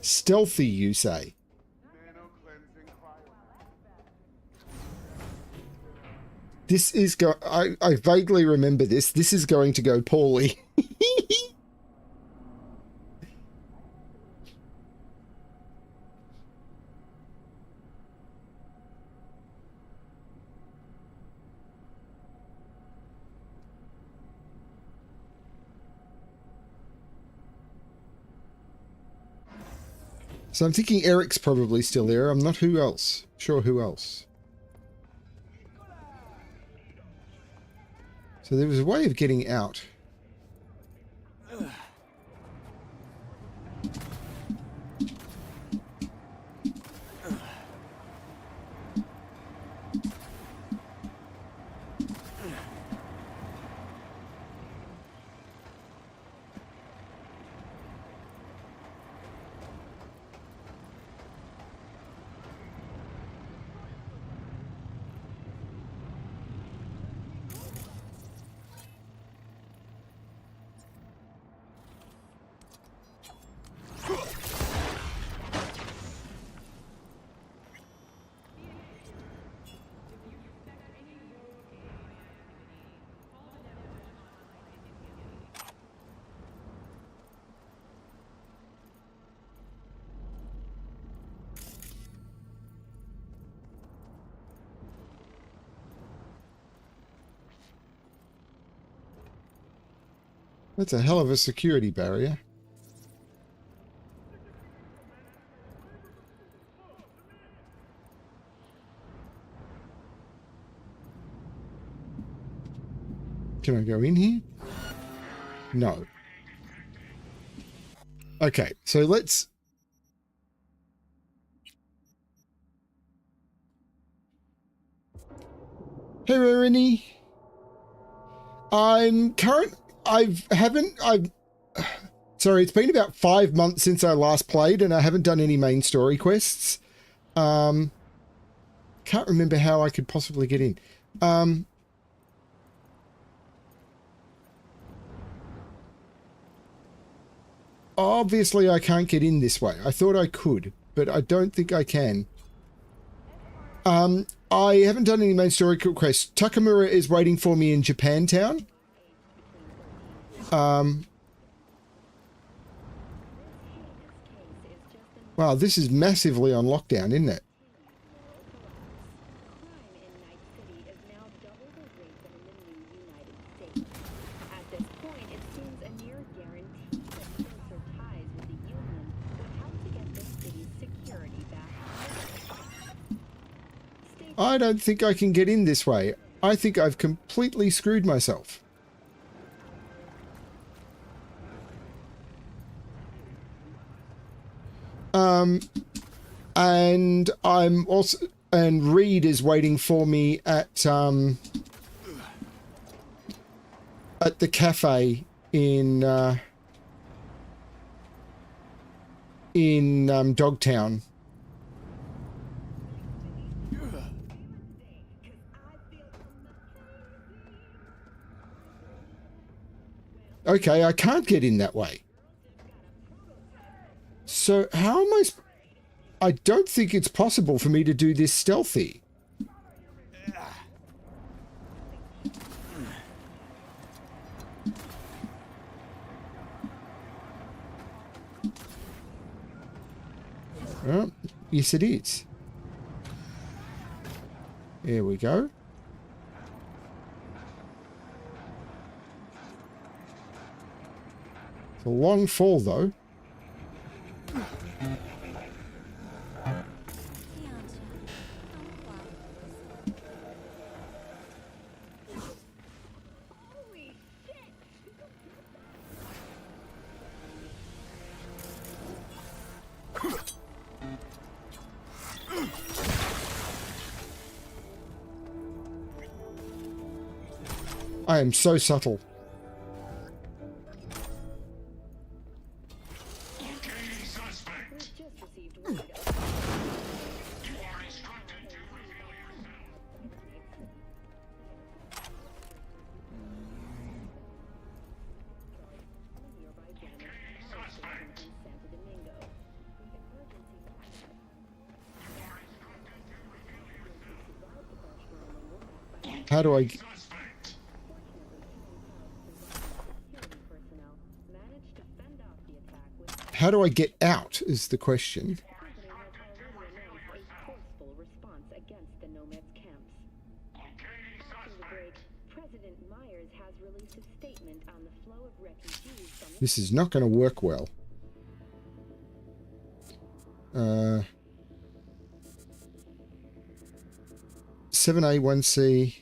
Stealthy, you say? This is I vaguely remember this. This is going to go poorly. So I'm thinking Eric's probably still there. I'm not who else. Sure who else. So there was a way of getting out. That's a hell of a security barrier. Can I go in here? No. Okay, so let's... Hey, Rorini. Sorry, it's been about 5 months since I last played and I haven't done any main story quests. Can't remember how I could possibly get in. Obviously, I can't get in this way. I thought I could, but I don't think I can. I haven't done any main story quests. Takamura is waiting for me in Japantown. Wow, this is massively on lockdown, isn't it? I don't think I can get in this way. I think I've completely screwed myself. And I'm also, and Reed is waiting for me at the cafe in Dogtown. Okay, I can't get in that way. So how am I don't think it's possible for me to do this stealthy. Oh, yes it is. There we go. It's a long fall though. I am so subtle. How do I... How do I get out is the question. This is not going to work well. 7A, 1C.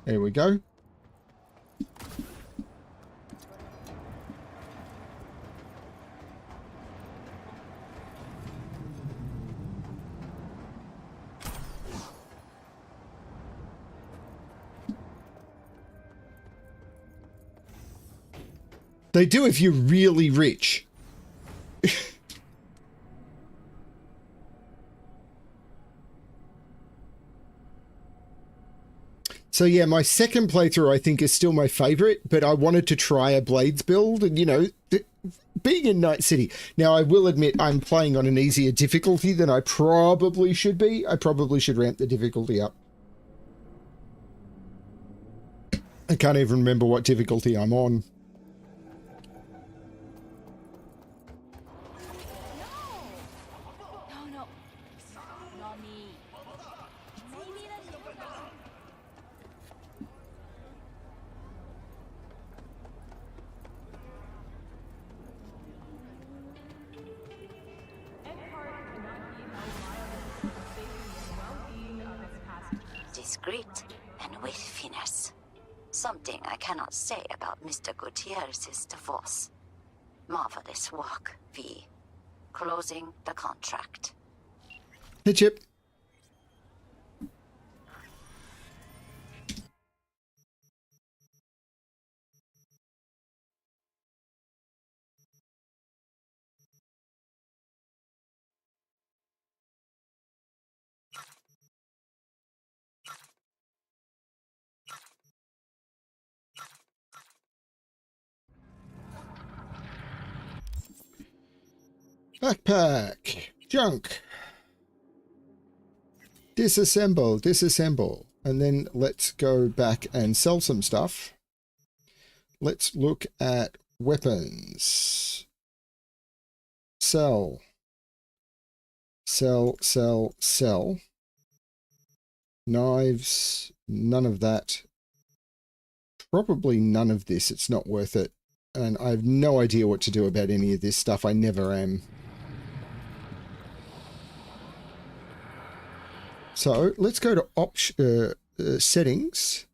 There we go. They do if you're really rich. So yeah, my second playthrough I think is still my favorite, but I wanted to try a Blades build, and you know, being in Night City. Now I will admit I'm playing on an easier difficulty than I probably should be. I probably should ramp the difficulty up. I can't even remember what difficulty I'm on.
Discreet and with finesse. Something I cannot say about Mr. Gutierrez's divorce. Marvelous work, V. Closing the contract.
Hey, Chip. Backpack. Junk. Disassemble, disassemble. And then let's go back and sell some stuff. Let's look at weapons. Sell. Sell, sell, sell. Knives. None of that. Probably none of this. It's not worth it. And I have no idea what to do about any of this stuff. I never am. So let's go to settings,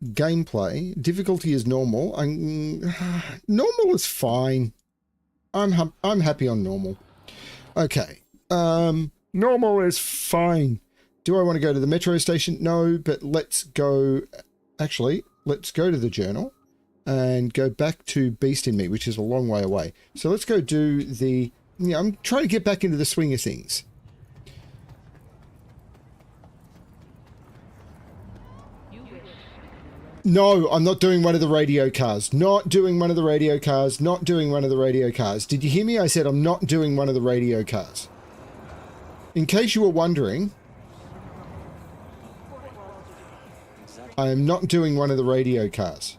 gameplay. Difficulty is normal. Normal is fine. I'm happy on normal. Okay. Normal is fine. Do I want to go to the metro station? No, but let's go. Actually, let's go to the journal and go back to Beast in Me, which is a long way away. So let's go do the. Yeah, I'm trying to get back into the swing of things. No, I'm not doing one of the radio cars. Not doing one of the radio cars. Not doing one of the radio cars. Did you hear me? I said I'm not doing one of the radio cars. In case you were wondering, I am not doing one of the radio cars.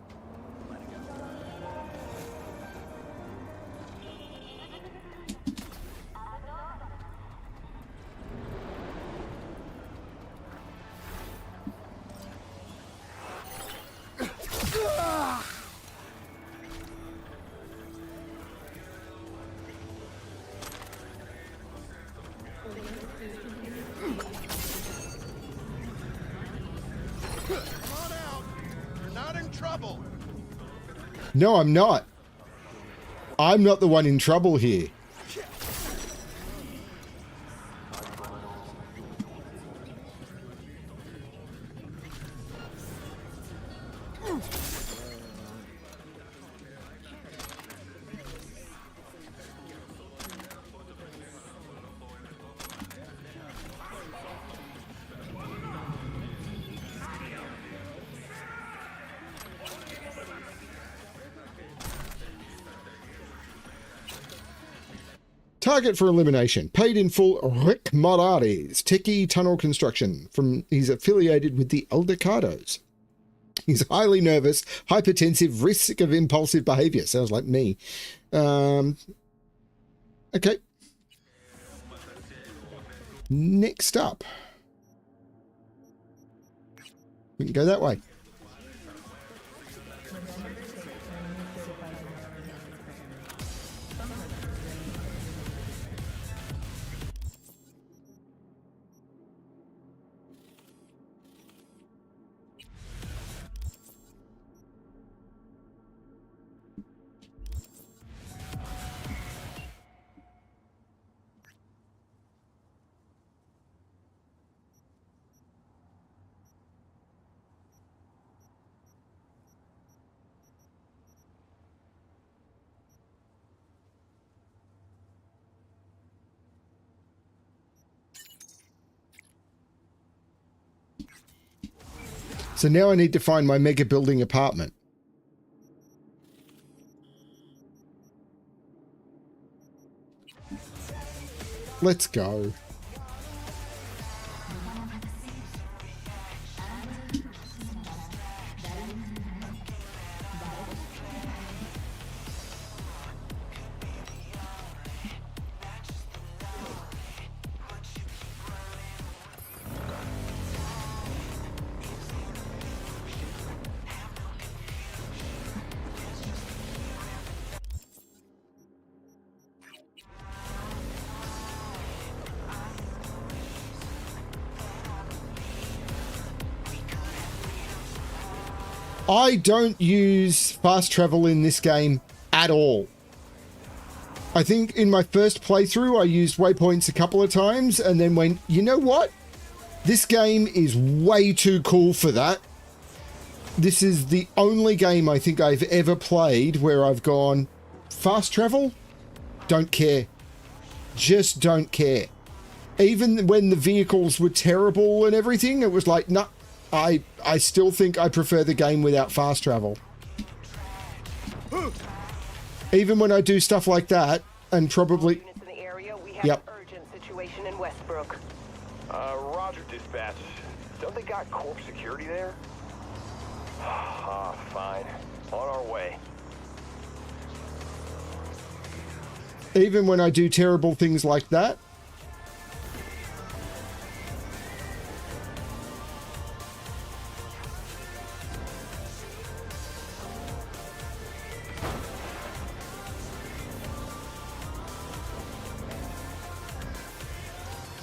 No, I'm not. I'm not the one in trouble here. Target for elimination. Paid in full Rick Morales, techie tunnel construction. He's affiliated with the Aldecados. He's highly nervous, hypertensive, risk of impulsive behavior. Sounds like me. Okay. Next up. We can go that way. So now I need to find my mega building apartment. Let's go. I don't use fast travel in this game at all. I think in my first playthrough, I used waypoints a couple of times and then went, you know what? This game is way too cool for that. This is the only game I think I've ever played where I've gone, fast travel? Don't care. Just don't care. Even when the vehicles were terrible and everything, it was like, nah. I still think I prefer the game without fast travel. Even when I do stuff like that, and probably... Yep.
Urgent situation in Westbrook.
Roger, dispatch. Don't they got corp security there? Fine. On our way.
Even when I do terrible things like that.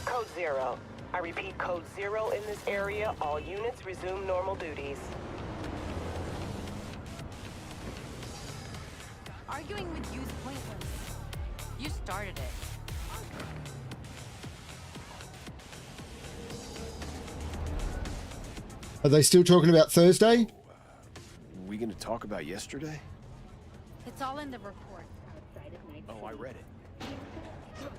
Code 0. I repeat, code 0 in this area. All units resume normal duties.
Arguing with you's pointless. You started it.
Are they still talking about Thursday?
We gonna talk about yesterday?
It's all in the report.
Oh, I read it.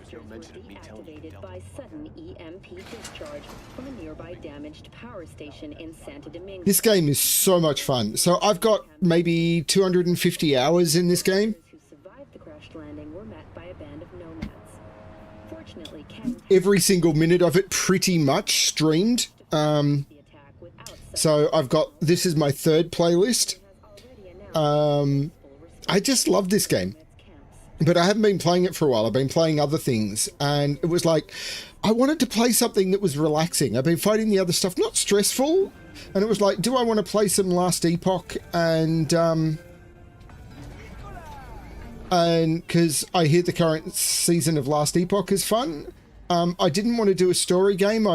There's no mention of me telling you.
Activated by sudden EMP discharge from a nearby damaged power station in Santo Domingo.
This game is so much fun. So I've got maybe 250 hours in this game.
Who survived the crash landing were met by a band of nomads. Fortunately,
Every single minute of it pretty much streamed. So I've got, this is my third playlist. I just love this game. But I haven't been playing it for a while. I've been playing other things. And it was like, I wanted to play something that was relaxing. I've been fighting the other stuff, not stressful. And it was like, do I want to play some Last Epoch? And because I hear the current season of Last Epoch is fun. I didn't want to do a story game.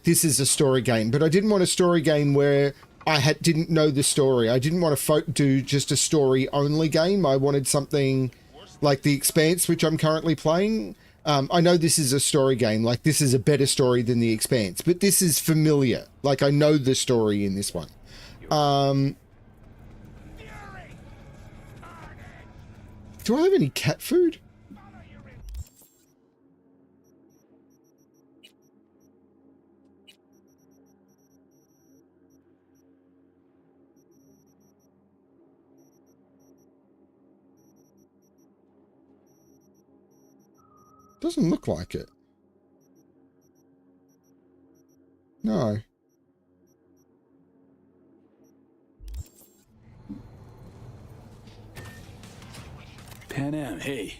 This is a story game, but I didn't want a story game where I didn't know the story. I didn't want to do just a story only game. I wanted something like The Expanse, which I'm currently playing. I know this is a story game. Like, this is a better story than The Expanse, but this is familiar. Like, I know the story in this one. Do I have any cat food? Doesn't look like it. No.
Pan Am, hey.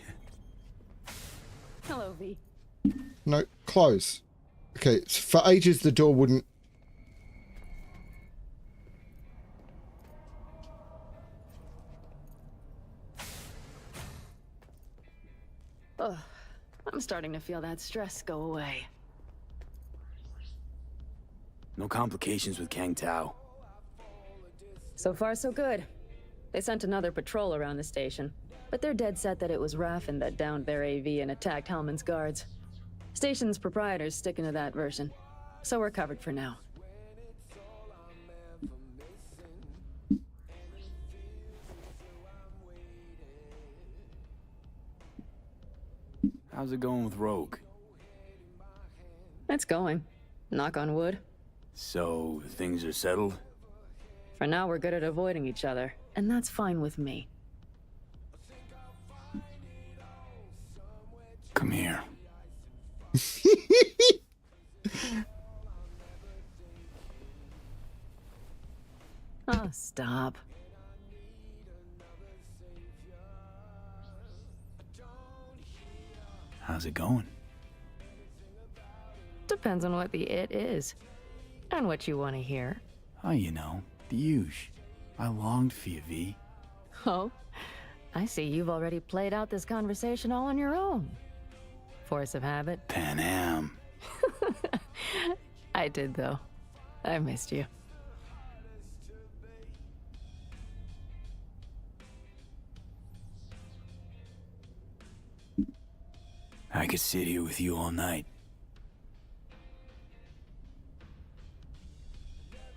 Hello, V.
No, close. Okay, so for ages the door wouldn't...
Ugh. I'm starting to feel that stress go away.
No complications with Kang Tao.
So far, so good. They sent another patrol around the station, but they're dead set that it was Raffen that downed their AV and attacked Hellman's guards. Station's proprietor's sticking to that version, so we're covered for now.
How's it going with Rogue?
It's going. Knock on wood.
So, things are settled?
For now, we're good at avoiding each other, and that's fine with me.
Come here.
Oh, stop.
How's it going?
Depends on what the it is. And what you want to hear.
Oh, you know, the huge. I longed for you, V.
Oh? I see you've already played out this conversation all on your own. Force of habit?
Pan Am.
I did, though. I missed you.
I could sit here with you all night.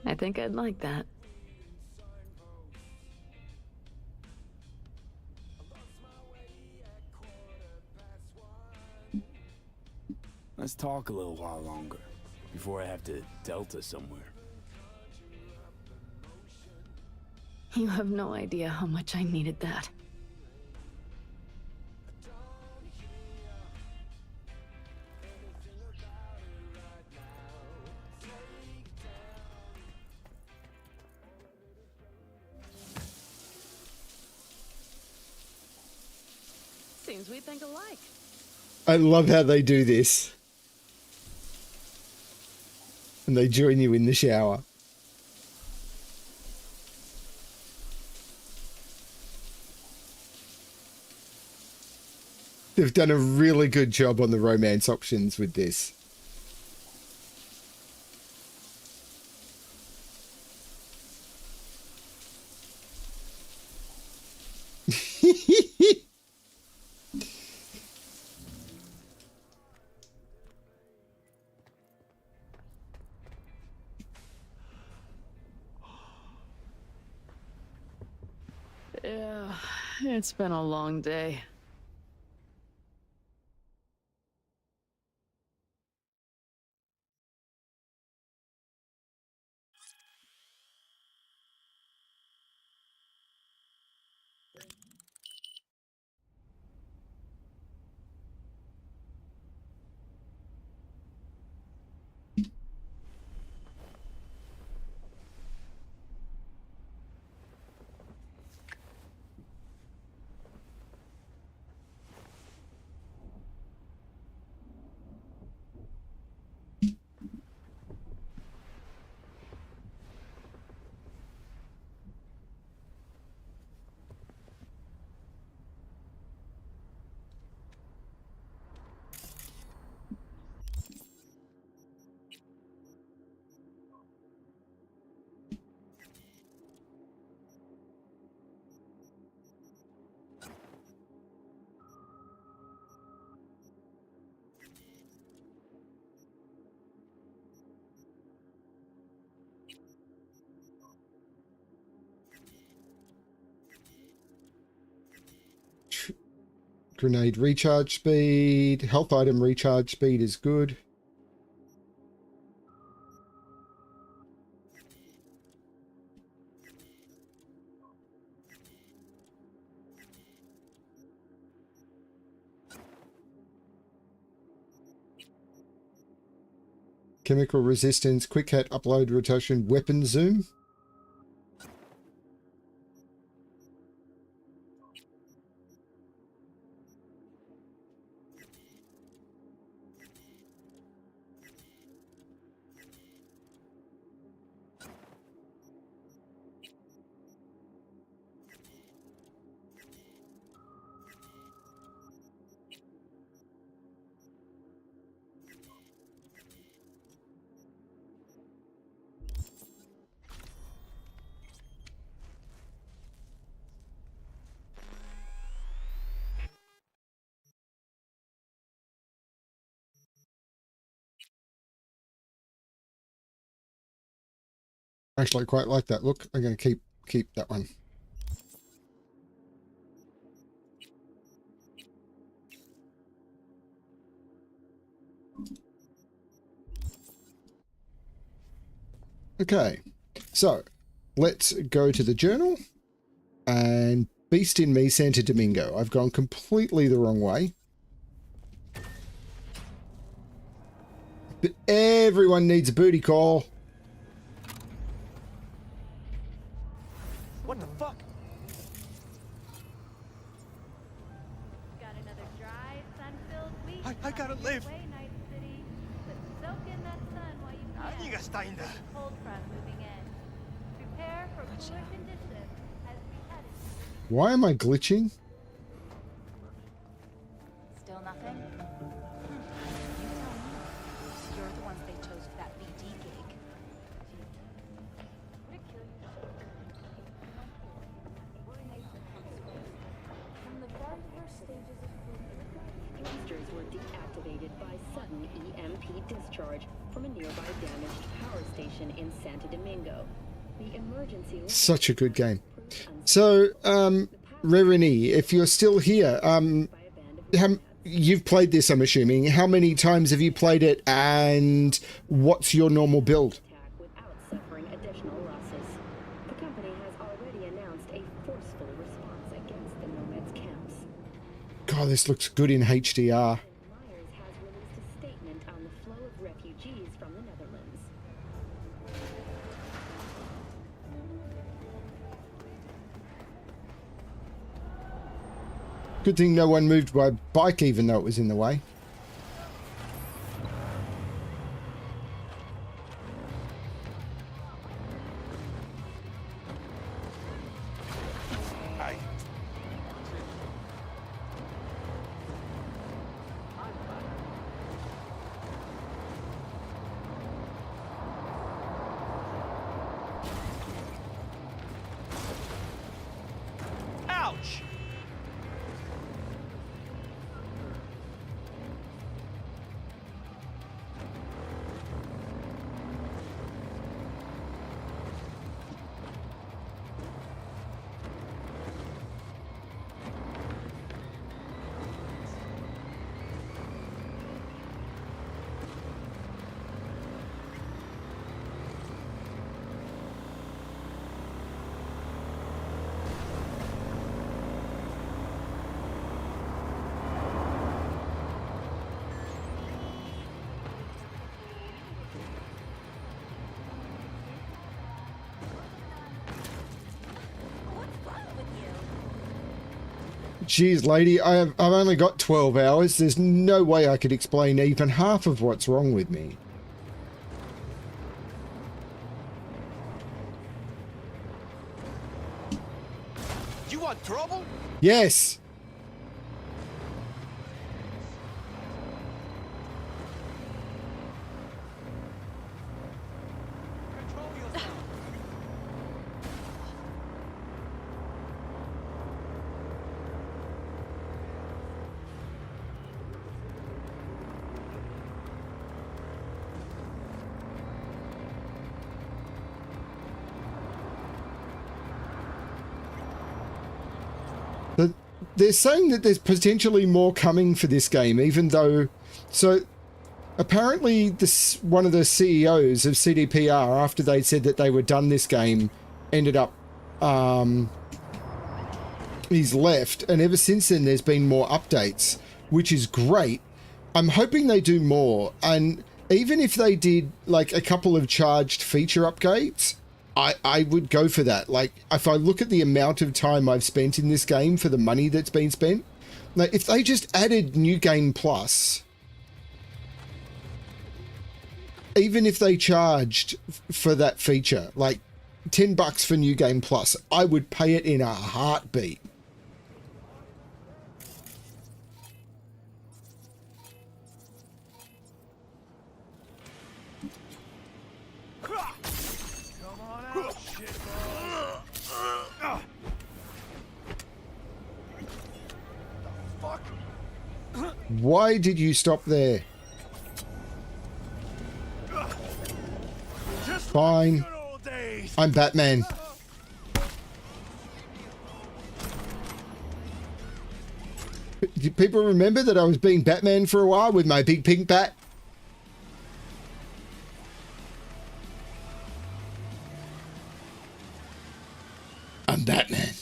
I think I'd like that.
Let's talk a little while longer, before I have to Delta somewhere.
You have no idea how much I needed that. Seems we think alike.
I love how they do this. And they join you in the shower. They've done a really good job on the romance options with this.
Yeah, it's been a long day.
Grenade recharge speed. Health item recharge speed is good. Chemical resistance, quick hat, upload, rotation, weapon zoom. Actually, I quite like that look. I'm going to keep that one. Okay, so let's go to the journal and Beast in Me, Santo Domingo. I've gone completely the wrong way. But everyone needs a booty call.
What the fuck?
Got another dry, sun-filled week.
I gotta live.
Night City. But soak in that sun while you can.
何がしたいんだ?
There's a cold front moving in. Prepare for cooler conditions as we head into.
Why am I glitching?
Still nothing? You tell me. You're the ones they chose for that BD gig.
From the very first stages of
Thrusters were deactivated by sudden EMP discharge from a nearby damaged power station in Santo Domingo. The emergency
Such a good game. So, Rerini, if you're still here, you've played this, I'm assuming. How many times have you played it, and what's your normal build?
without suffering additional losses. The company has already announced a forceful response against the Nomads camps.
God, this looks good in HDR.
Myers has released a statement on the flow of refugees from the Netherlands.
Good thing no one moved my bike even though it was in the way.
Ouch!
Geez, lady, I've only got 12 hours. There's no way I could explain even half of what's wrong with me.
You want trouble?
Yes! They're saying that there's potentially more coming for this game, even though... So, apparently one of the CEOs of CDPR, after they said that they were done this game, ended up... he's left, and ever since then there's been more updates, which is great. I'm hoping they do more, and even if they did, like, a couple of charged feature updates... I would go for that. Like, if I look at the amount of time I've spent in this game for the money that's been spent, like, if they just added New Game Plus, even if they charged for that feature, like $10 for New Game Plus, I would pay it in a heartbeat. Why did you stop there? Fine. I'm Batman. Do people remember that I was being Batman for a while with my big pink bat? Batman.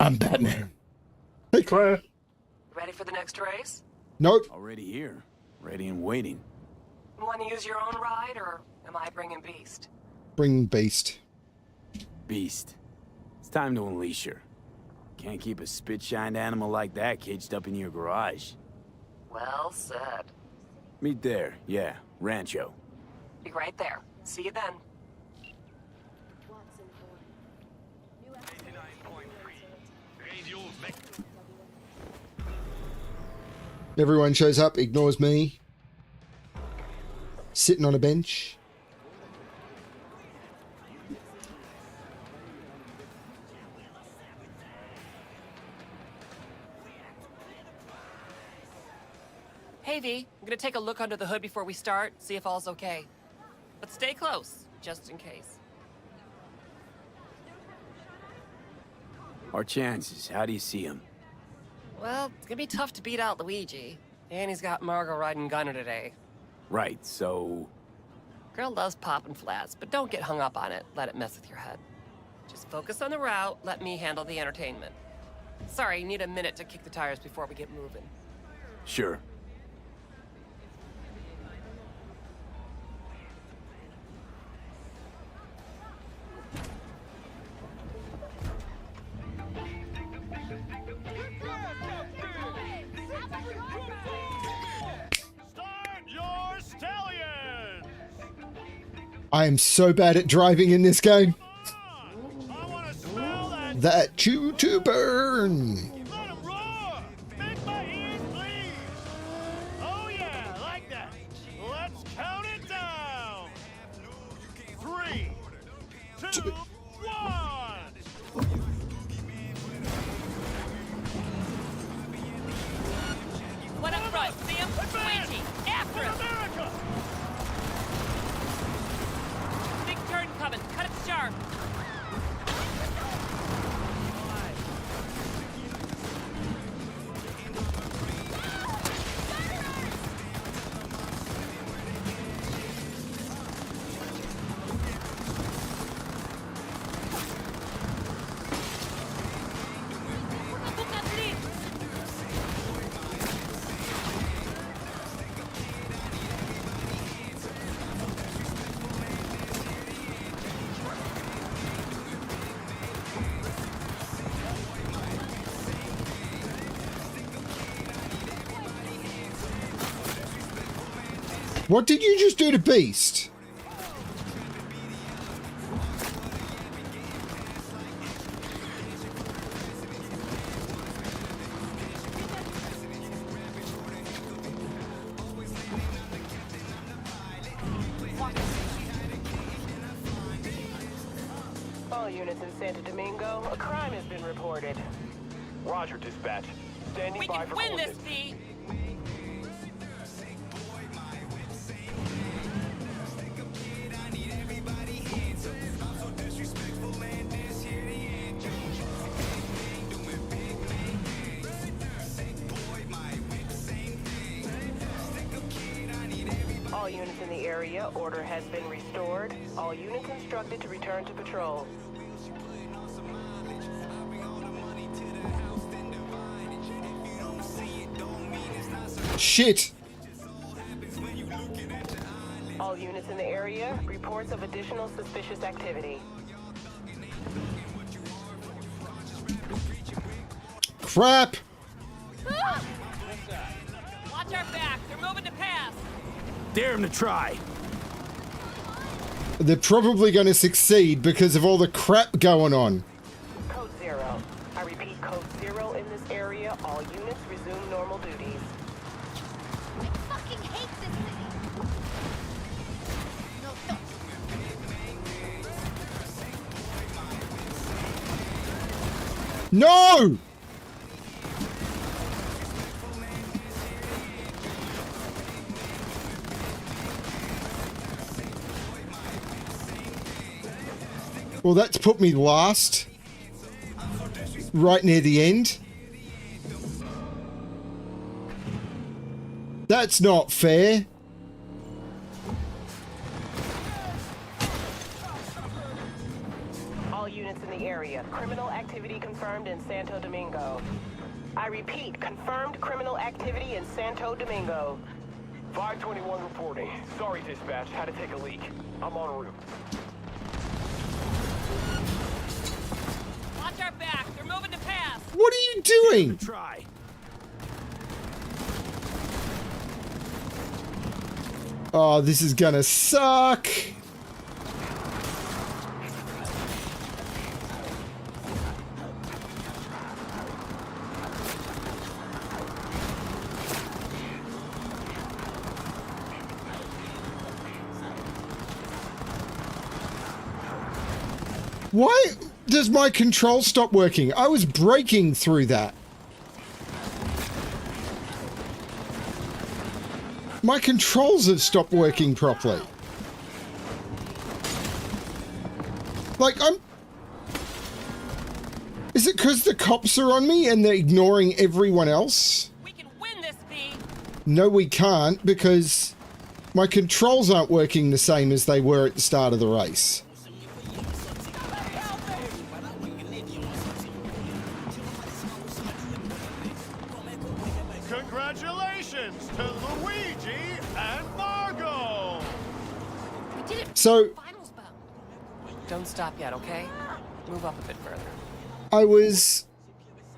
I'm Batman. Hey, Claire.
Ready for the next race?
Nope.
Already here. Ready and waiting.
Want to use your own ride, or am I bringing Beast?
Bring Beast.
Beast. It's time to unleash her. Can't keep a spit-shined animal like that caged up in your garage.
Well said.
Meet there. Yeah. Rancho.
Be right there. See you then.
Everyone shows up, ignores me. Sitting on a bench.
Hey V, I'm gonna take a look under the hood before we start, see if all's okay. But stay close, just in case.
Our chances, how do you see them?
Well, it's gonna be tough to beat out Luigi. And he's got Margot riding Gunner today.
Right, so...
Girl loves popping flats, but don't get hung up on it. Let it mess with your head. Just focus on the route, let me handle the entertainment. Sorry, need a minute to kick the tires before we get moving.
Sure.
I am so bad at driving in this game. That chew to burn.
Oh yeah, like that. Let's count it down. 3, 2, 1.
What up front, Sam? Luigi, after him! Big turn coming, cut it sharp.
What did you just do to Beast?
All units in Santo Domingo, a crime has been reported.
Roger, dispatch. Standing by for
We can win this,
coordinates.
V! All units in the area, order has been restored. All units instructed to return to patrol.
Shit.
All units in the area, reports of additional suspicious activity.
Crap.
Watch our back, they're moving to pass.
Dare him to try.
They're probably going to succeed because of all the crap going on.
Code 0. I repeat, code 0 in this area. All units resume normal duties.
I fucking hate this city. No, don't.
No! Well, that's put me last. Right near the end. That's not fair.
All units in the area. Criminal activity confirmed in Santo Domingo. I repeat, confirmed criminal activity in Santo Domingo.
521 reporting. Sorry, dispatch. Had to take a leak. I'm en route.
Watch our back. They're moving to pass.
What are you doing?
Try.
Oh, this is gonna suck. Why does my control stop working? I was breaking through that. My controls have stopped working properly. Like, Is it because the cops are on me and they're ignoring everyone else?
We can win this, V.
No, we can't, because my controls aren't working the same as they were at the start of the race.
Congratulations to Luigi and Margot!
We did it.
So,
Finals bout. Don't stop yet, okay? Move up a bit further.
I was...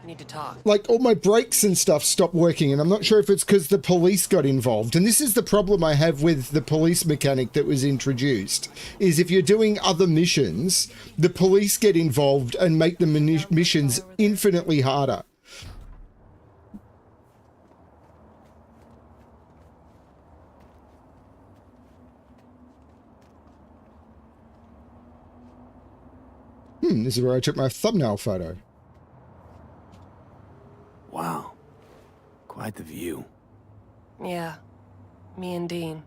We need to talk.
Like, all my brakes and stuff stopped working, and I'm not sure if it's because the police got involved. And this is the problem I have with the police mechanic that was introduced, is if you're doing other missions, the police get involved and make the missions infinitely harder. This is where I took my thumbnail photo.
Wow. Quite the view.
Yeah. Me and Dean.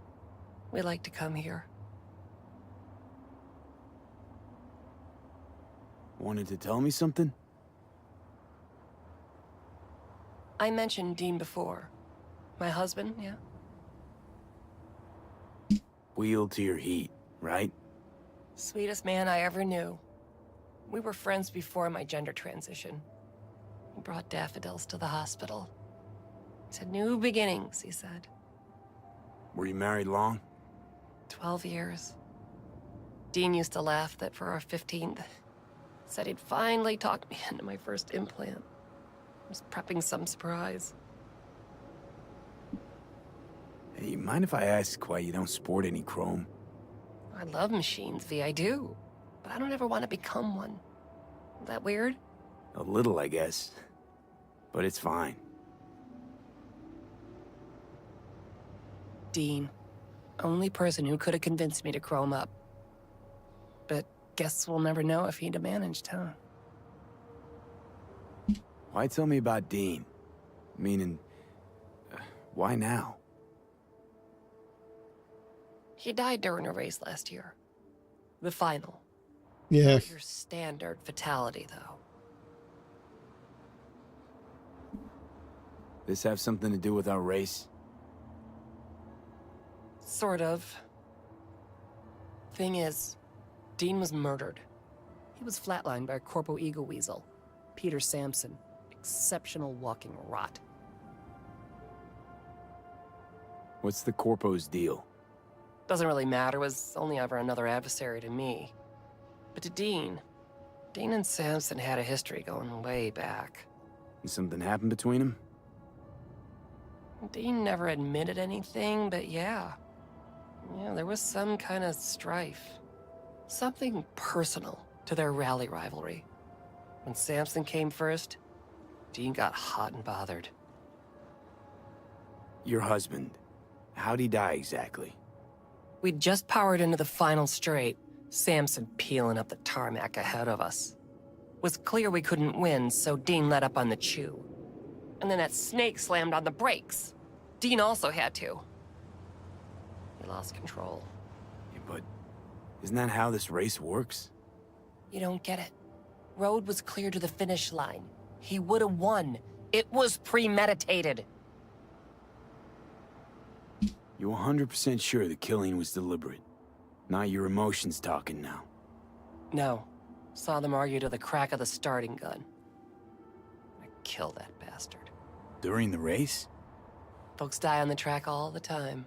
We like to come here.
Wanted to tell me something?
I mentioned Dean before. My husband, yeah?
Wheel to your heat, right?
Sweetest man I ever knew. We were friends before my gender transition. He brought daffodils to the hospital. To new beginnings, he said.
Were you married long?
12 years. Dean used to laugh that for our 15th, said he'd finally talked me into my first implant. I was prepping some surprise.
Hey, mind if I ask why you don't sport any chrome?
I love machines, V, I do. But I don't ever want to become one. Is that weird?
A little, I guess. But it's fine.
Dean. Only person who could have convinced me to chrome up. But guess we'll never know if he'd have managed, huh?
Why tell me about Dean? Meaning, why now?
He died during a race last year. The final.
Yeah.
Not your standard fatality, though.
This have something to do with our race?
Sort of. Thing is, Dean was murdered. He was flatlined by a corpo ego weasel, Peter Sampson. Exceptional walking rot.
What's the corpo's deal?
Doesn't really matter, was only ever another adversary to me. But to Dean and Sampson had a history going way back.
And something happened between them?
Dean never admitted anything, but yeah. Yeah, there was some kind of strife. Something personal to their rally rivalry. When Sampson came first, Dean got hot and bothered.
Your husband, how'd he die exactly?
We'd just powered into the final straight, Sampson peeling up the tarmac ahead of us. Was clear we couldn't win, so Dean let up on the chew. And then that snake slammed on the brakes. Dean also had to. He lost control.
Yeah, but isn't that how this race works?
You don't get it. Road was clear to the finish line. He would have won. It was premeditated.
You 100% sure the killing was deliberate? Not your emotions talking now.
No. Saw them argue to the crack of the starting gun. I kill that bastard.
During the race?
Folks die on the track all the time.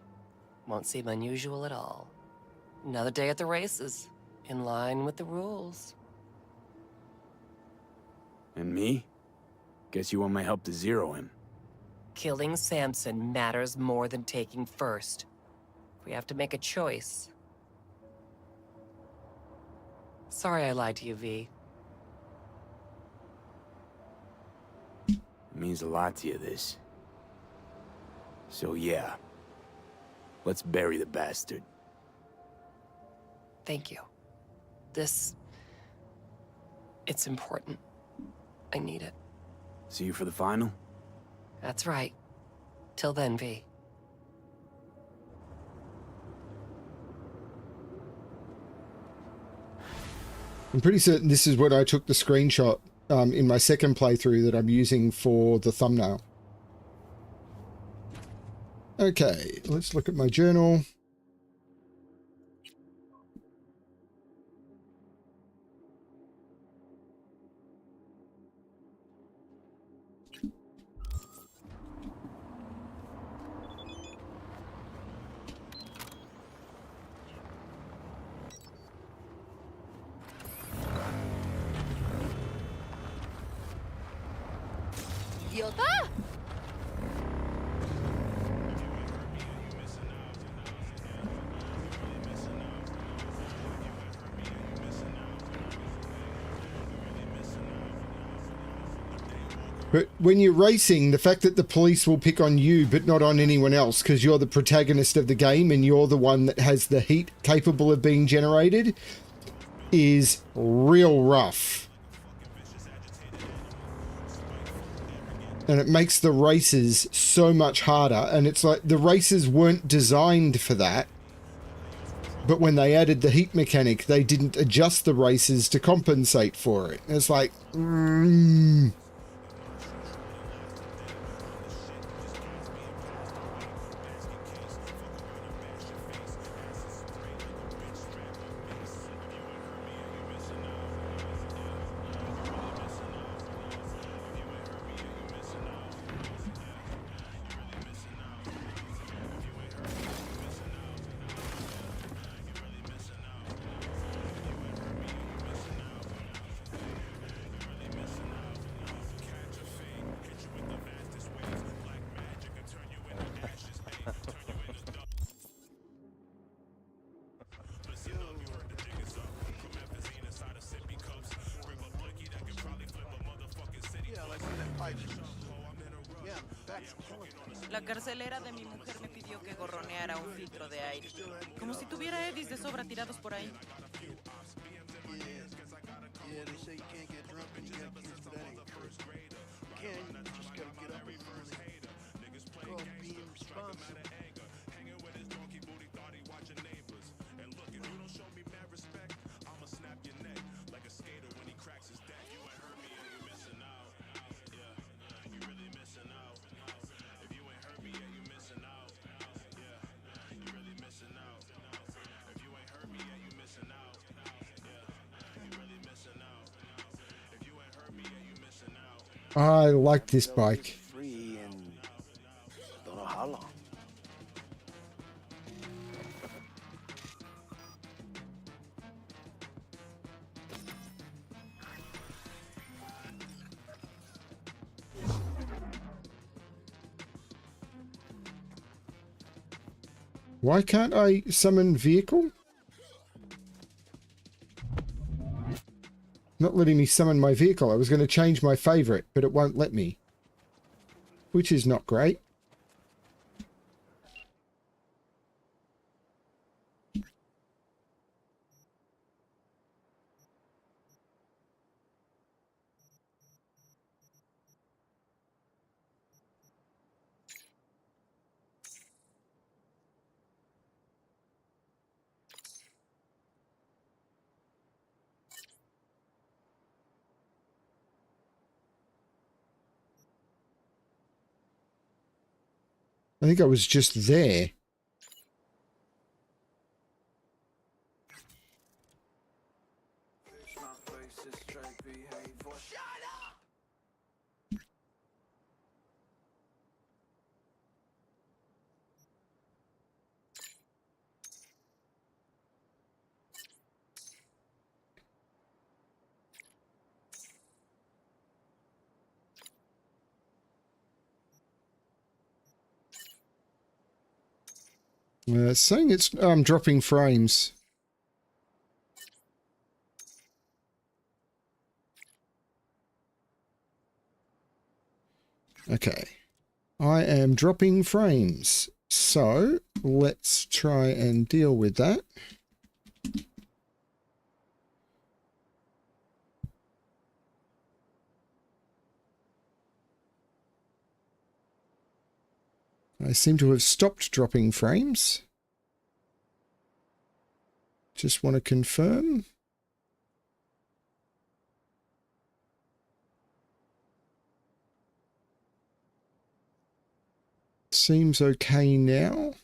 Won't seem unusual at all. Another day at the races. In line with the rules.
And me? Guess you want my help to zero him.
Killing Samson matters more than taking first. We have to make a choice. Sorry I lied to you, V.
It means a lot to you, this. So yeah. Let's bury the bastard.
Thank you. It's important. I need it.
See you for the final?
That's right. Till then, V.
I'm pretty certain this is what I took the screenshot in my second playthrough that I'm using for the thumbnail. Okay, let's look at my journal.
¡Idiota!
But when you're racing, the fact that the police will pick on you but not on anyone else because you're the protagonist of the game and you're the one that has the heat capable of being generated is real rough. And it makes the races so much harder. And it's like the races weren't designed for that. But when they added the heat mechanic, they didn't adjust the races to compensate for it. And it's like...
La carcelera de mi mujer me pidió que gorroneara un filtro de aire. Como si tuviera eddies de sobra tirados por ahí.
I like this bike.
Free in don't know how long.
Why can't I summon vehicle? Not letting me summon my vehicle. I was going to change my favorite, but it won't let me. Which is not great. I think I was just there. It's saying it's dropping frames. Okay. I am dropping frames. So let's try and deal with that. I seem to have stopped dropping frames. Just want to confirm. Seems okay now.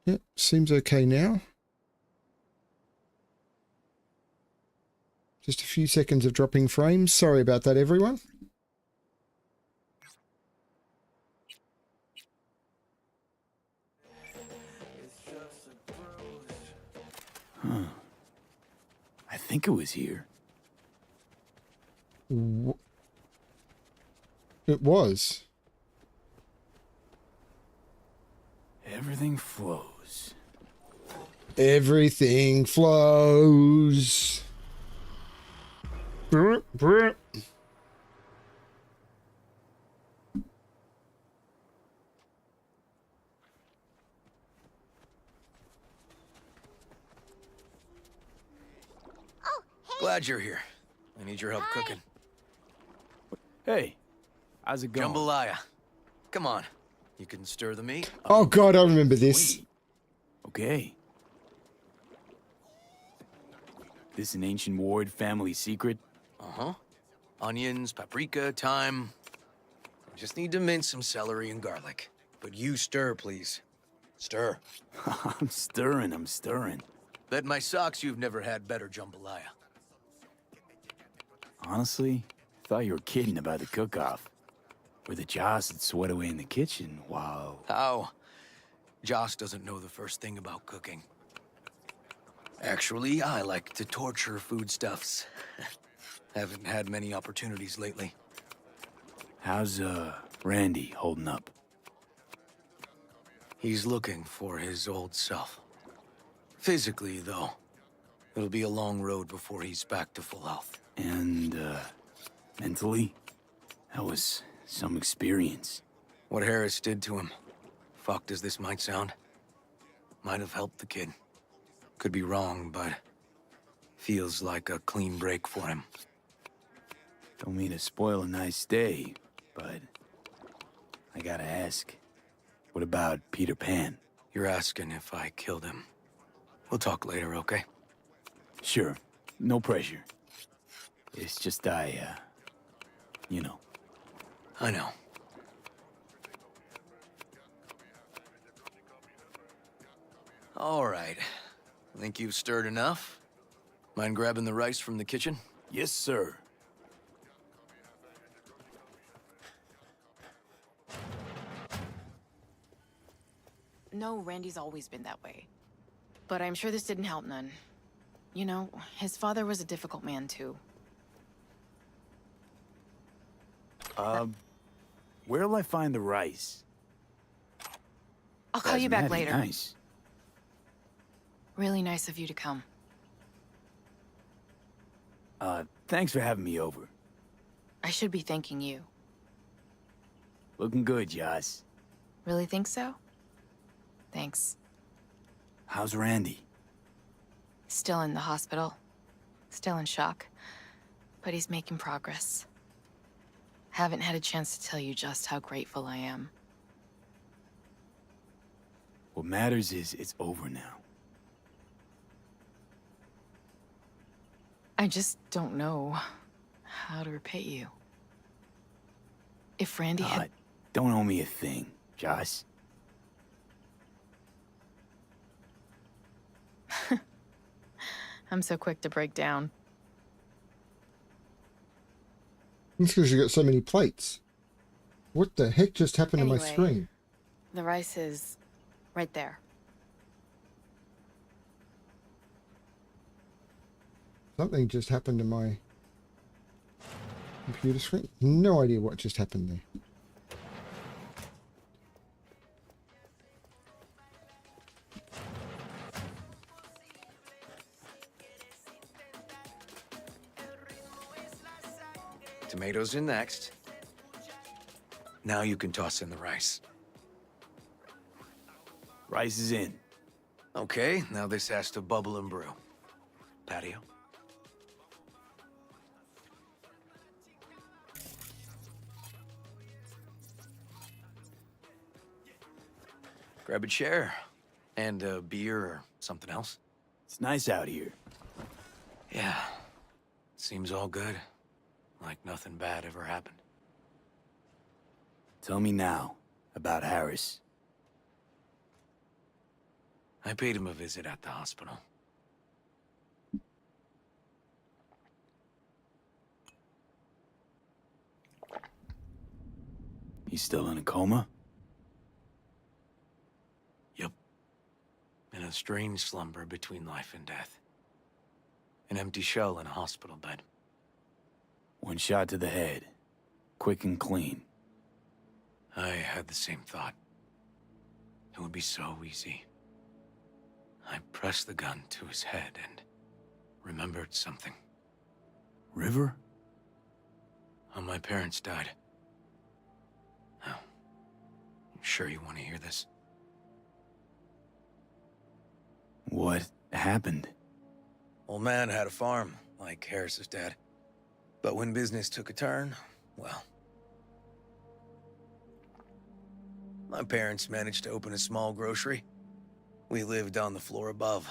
Yep, seems okay now. Just a few seconds of dropping frames. Sorry about that, everyone.
Huh. I think it was here.
It was.
Everything flows.
Everything flows. Brr, brr.
Glad you're here. I need your help cooking.
Hey, how's it going?
Jambalaya. Come on. You can stir the meat.
Oh God, I remember this.
Okay. This an ancient ward family secret?
Uh-huh. Onions, paprika, thyme. I just need to mince some celery and garlic. But you stir, please. Stir.
I'm stirring.
Bet my socks you've never had better jambalaya.
Honestly, thought you were kidding about the cook-off. Where the Joss would sweat away in the kitchen while...
How? Joss doesn't know the first thing about cooking. Actually, I like to torture foodstuffs. Haven't had many opportunities lately.
How's, Randy holding up?
He's looking for his old self. Physically, though. It'll be a long road before he's back to full health.
And, mentally? That was some experience.
What Harris did to him, fucked as this might sound, might have helped the kid. Could be wrong, but feels like a clean break for him.
Don't mean to spoil a nice day, but I gotta ask, what about Peter Pan?
You're asking if I killed him. We'll talk later, okay?
Sure, no pressure. It's just you know.
I know. All right. Think you've stirred enough? Mind grabbing the rice from the kitchen?
Yes, sir.
No, Randy's always been that way. But I'm sure this didn't help none. You know, his father was a difficult man, too.
Where'll I find the rice?
I'll call you back later.
Nice.
Really nice of you to come.
Thanks for having me over.
I should be thanking you.
Looking good, Joss.
Really think so? Thanks.
How's Randy?
Still in the hospital. Still in shock. But he's making progress. Haven't had a chance to tell you just how grateful I am.
What matters is it's over now.
I just don't know how to repay you. If Randy had...
Don't owe me a thing, Joss.
I'm so quick to break down.
It's because you got so many plates. What the heck just happened to my
Anyway,
screen?
The rice is right there.
Something just happened to my computer screen. No idea what just happened there.
Tomatoes in next. Now you can toss in the rice.
Rice is in.
Okay, now this has to bubble and brew. Patio. Grab a chair. And a beer or something else.
It's nice out here.
Yeah. Seems all good. Like nothing bad ever happened.
Tell me now about Harris.
I paid him a visit at the hospital.
He's still in a coma?
Yep. In a strange slumber between life and death. An empty shell in a hospital bed.
One shot to the head. Quick and clean.
I had the same thought. It would be so easy. I pressed the gun to his head and remembered something.
River?
How my parents died. Now, I'm sure you want to hear this.
What happened?
Old man had a farm, like Harris's dad. But when business took a turn, well... my parents managed to open a small grocery. We lived on the floor above.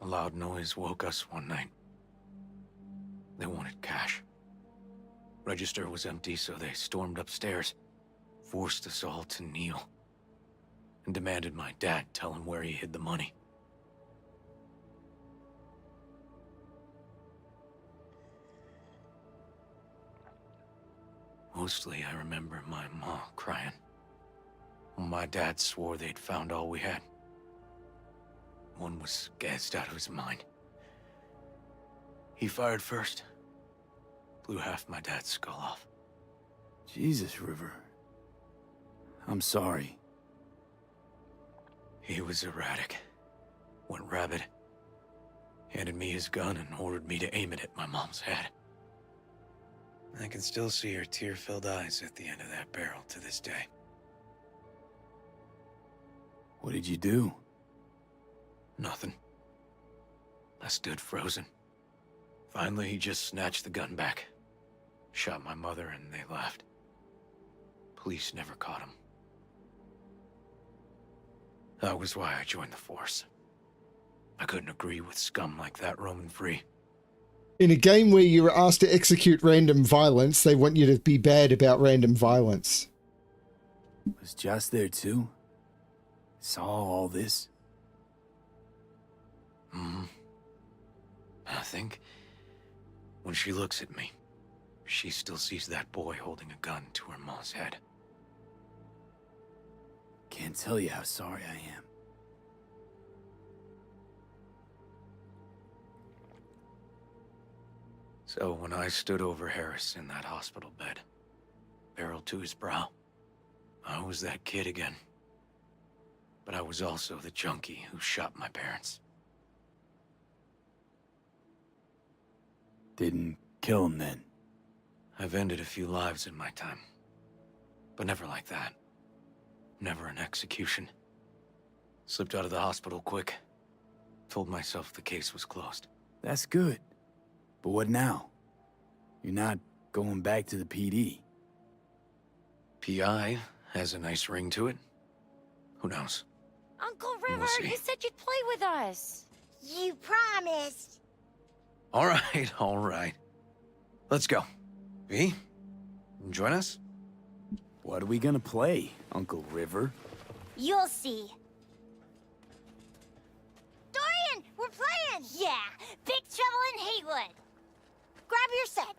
A loud noise woke us one night. They wanted cash. Register was empty, so they stormed upstairs, forced us all to kneel, and demanded my dad tell him where he hid the money. Mostly, I remember my ma crying. My dad swore they'd found all we had. One was gassed out of his mind. He fired first. Blew half my dad's skull off.
Jesus, River. I'm sorry.
He was erratic. Went rabid. Handed me his gun and ordered me to aim it at my mom's head. I can still see her tear-filled eyes at the end of that barrel to this day.
What did you do?
Nothing. I stood frozen. Finally, he just snatched the gun back. Shot my mother and they left. Police never caught him. That was why I joined the force. I couldn't agree with scum like that roaming free.
In a game where you're asked to execute random violence, they want you to be bad about random violence.
Was Joss there too? Saw all this?
I think when she looks at me, she still sees that boy holding a gun to her mom's head.
Can't tell you how sorry I am.
So when I stood over Harris in that hospital bed, barrel to his brow, I was that kid again. But I was also the junkie who shot my parents.
Didn't kill him then?
I've ended a few lives in my time. But never like that. Never an execution. Slipped out of the hospital quick. Told myself the case was closed.
That's good. But what now? You're not going back to the PD.
PI has a nice ring to it. Who knows?
Uncle River,
We'll see.
you said you'd play with us. You promised.
All right, all right. Let's go. V, Join us?
What are we gonna play, Uncle River?
You'll see. Dorian, we're playing! Yeah, Big Trouble in Haywood. Grab your set.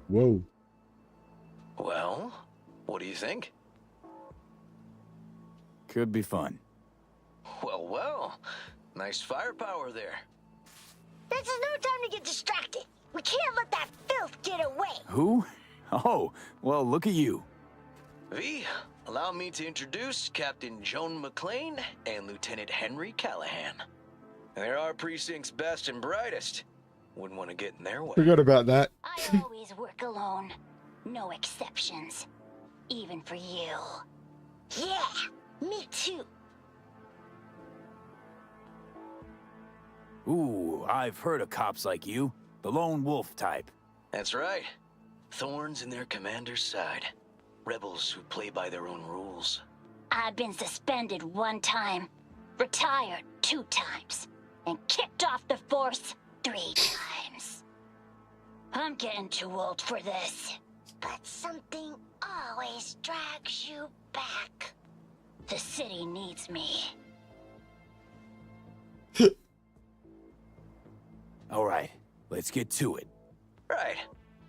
Whoa.
Well, what do you think?
Could be fun.
Well, well. Nice firepower there.
This is no time to get distracted. We can't let that filth get away.
Who? Oh, well, look at you.
V, allow me to introduce Captain Joan McLean and Lieutenant Henry Callahan. They're our precinct's best and brightest. Wouldn't want to get in their way.
Forgot about that.
I always work alone. No exceptions. Even for you. Yeah, me too.
Ooh, I've heard of cops like you. The lone wolf type.
That's right. Thorns in their commander's side. Rebels who play by their own rules.
I've been suspended 1 time, retired 2 times, and kicked off the force 3 times. I'm getting too old for this. But something always drags you back. The city needs me.
All right, let's get to it.
Right.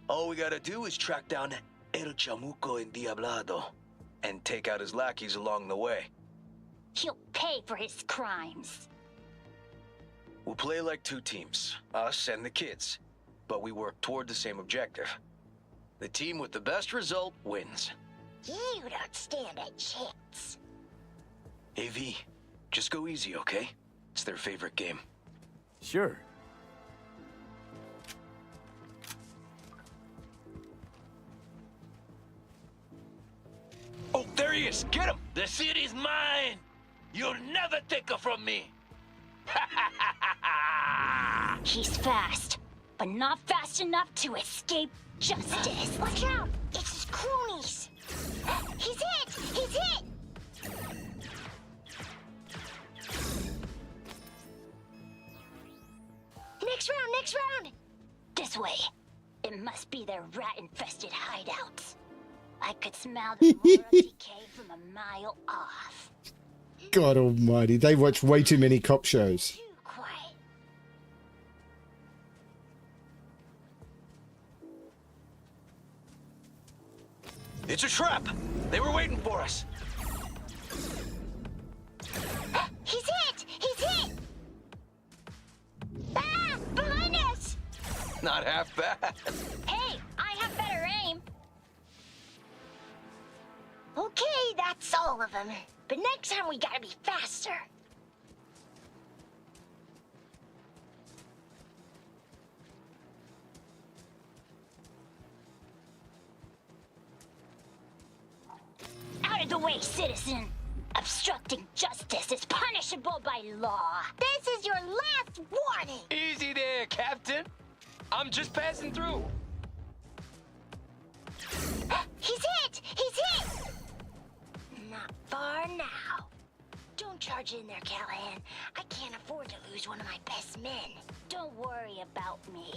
All we gotta do is track down El Chamuco Endiablado and take out his lackeys along the way.
He'll pay for his crimes.
We'll play like 2 teams, us and the kids, but we work toward the same objective. The team with the best result wins.
You don't stand a chance.
Hey V, just go easy, okay? It's their favorite game.
Sure.
Oh, there he is! Get him! The city's mine! You'll never take her from me!
He's fast, but not fast enough to escape justice. Watch out! It's his cronies! He's hit! He's hit! Next round! Next round! This way. It must be their rat-infested hideouts. I could smell the moral decay from a mile off.
God almighty, they watch way too many cop shows.
Too quiet.
It's a trap! They were waiting for us!
He's hit! He's hit! Ah! Behind us!
Not half bad.
Hey, I have better aim. Okay, that's all of them. But next time we gotta be faster. Out of the way, citizen! Obstructing justice is punishable by law. This is your last warning!
Easy there, Captain. I'm just passing through.
He's hit! He's hit! Not far now. Don't charge in there, Callahan. I can't afford to lose one of my best men. Don't worry about me.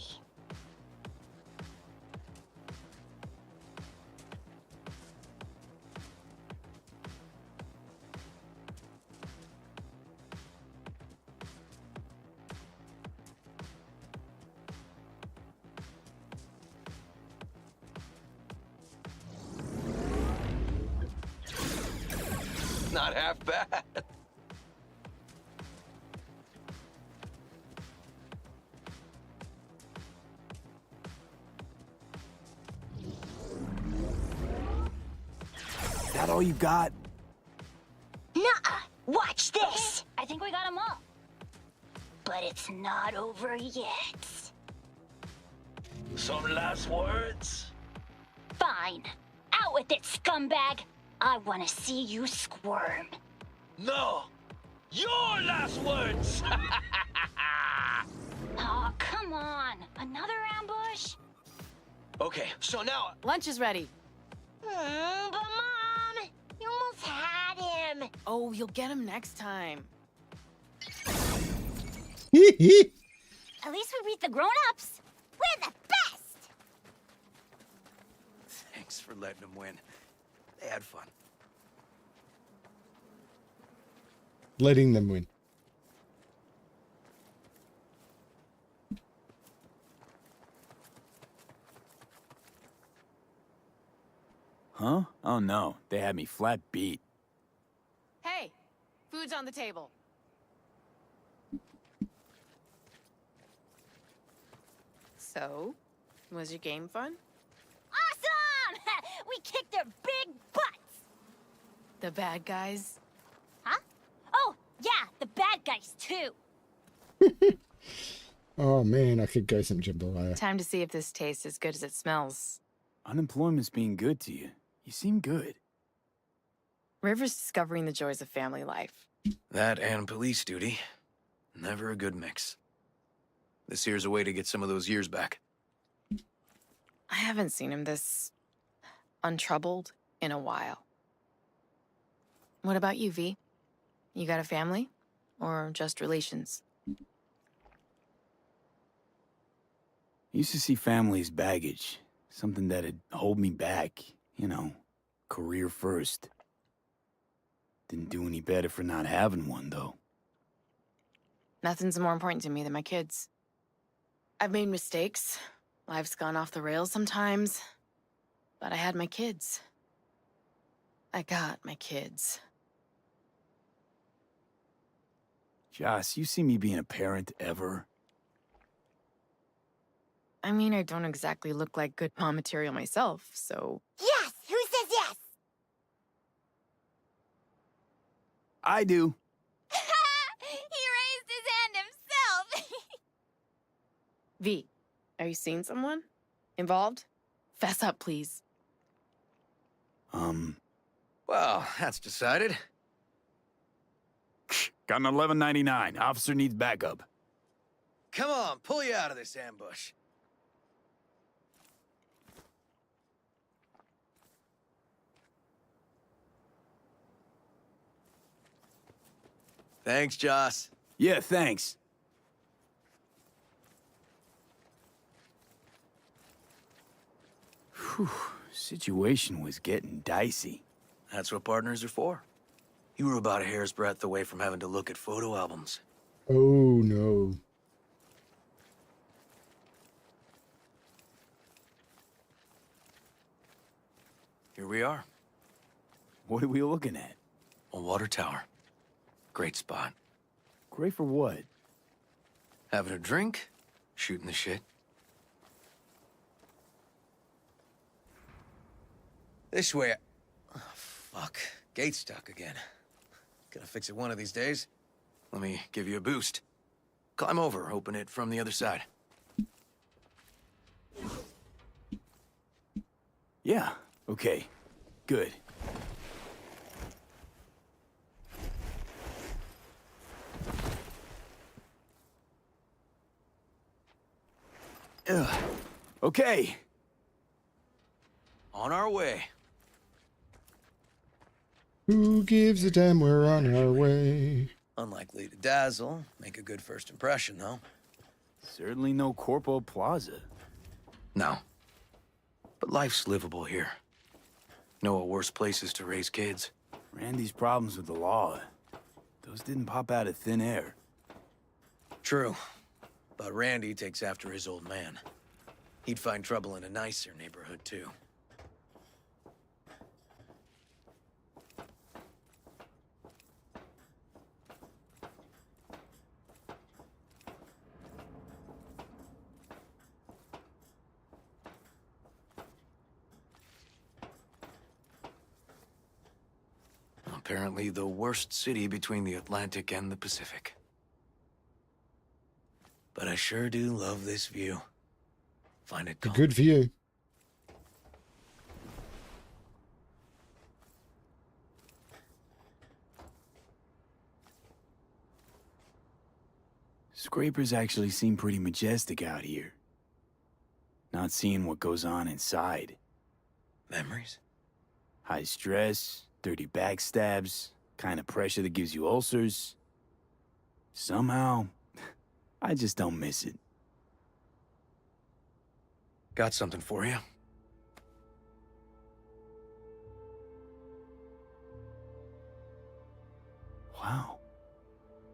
Not half bad.
Is that all you got?
Nuh-uh. Watch this. I think we got them all. But it's not over yet.
Some last words?
Fine. Out with it, scumbag. I want to see you squirm.
No! Your last words!
Oh, come on. Another ambush?
Okay, so now...
Lunch is ready.
But Mom, you almost had him.
Oh, you'll get him next time.
At least we beat the grown-ups. We're the best.
Thanks for letting them win. They had fun.
Letting them win.
Huh? Oh no, they had me flat beat.
Hey, food's on the table. So, was your game fun?
Awesome! We kicked their big butts.
The bad guys?
Huh? Oh, yeah, the bad guys too.
Oh man, I could go some jambalaya.
Time to see if this tastes as good as it smells.
Unemployment's being good to you. You seem good.
River's discovering the joys of family life.
That and police duty. Never a good mix. This here's a way to get some of those years back.
I haven't seen him this untroubled in a while. What about you, V? You got a family? Or just relations?
Used to see family as baggage. Something that'd hold me back. You know, career first. Didn't do any better for not having one, though.
Nothing's more important to me than my kids. I've made mistakes. Life's gone off the rails sometimes. But I had my kids. I got my kids.
Joss, you see me being a parent ever?
I mean, I don't exactly look like good mom material myself, so...
Yes! Who says yes?
I do.
He raised his hand himself.
V, are you seeing someone? Involved? Fess up, please.
Well, that's decided.
Got an 1199. Officer needs backup.
Come on, pull you out of this ambush. Thanks, Joss.
Yeah, thanks. Whew, situation was getting dicey.
That's what partners are for. You were about a hair's breadth away from having to look at photo albums.
Oh no.
Here we are.
What are we looking at?
A water tower. Great spot.
Great for what?
Having a drink, shooting the shit. This way. Oh, fuck. Gate's stuck again. Gonna fix it one of these days. Let me give you a boost. Climb over, open it from the other side.
Yeah, okay. Good. Ugh. Okay.
On our way.
Who gives a damn, we're on our way.
Unlikely to dazzle. Make a good first impression, though.
Certainly no Corpo Plaza.
No. But life's livable here. Know of worse places to raise kids.
Randy's problems with the law. Those didn't pop out of thin air.
True. But Randy takes after his old man. He'd find trouble in a nicer neighborhood, too. Apparently the worst city between the Atlantic and the Pacific. But I sure do love this view. Find it
A
calm.
good view.
Scrapers actually seem pretty majestic out here. Not seeing what goes on inside.
Memories?
High stress, dirty backstabs, kind of pressure that gives you ulcers. Somehow, I just don't miss it.
Got something for you.
Wow.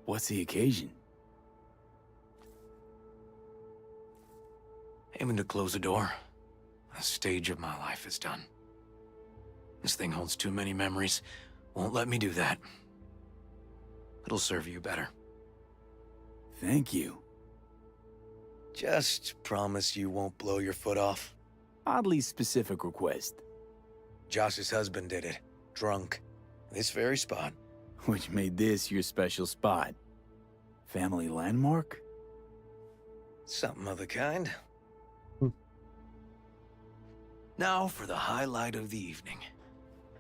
What's the occasion?
Aiming to close the door. A stage of my life is done. This thing holds too many memories. Won't let me do that. It'll serve you better.
Thank you.
Just promise you won't blow your foot off.
Oddly specific request.
Josh's husband did it. Drunk. This very spot.
Which made this your special spot. Family landmark?
Something of the kind. Now for the highlight of the evening.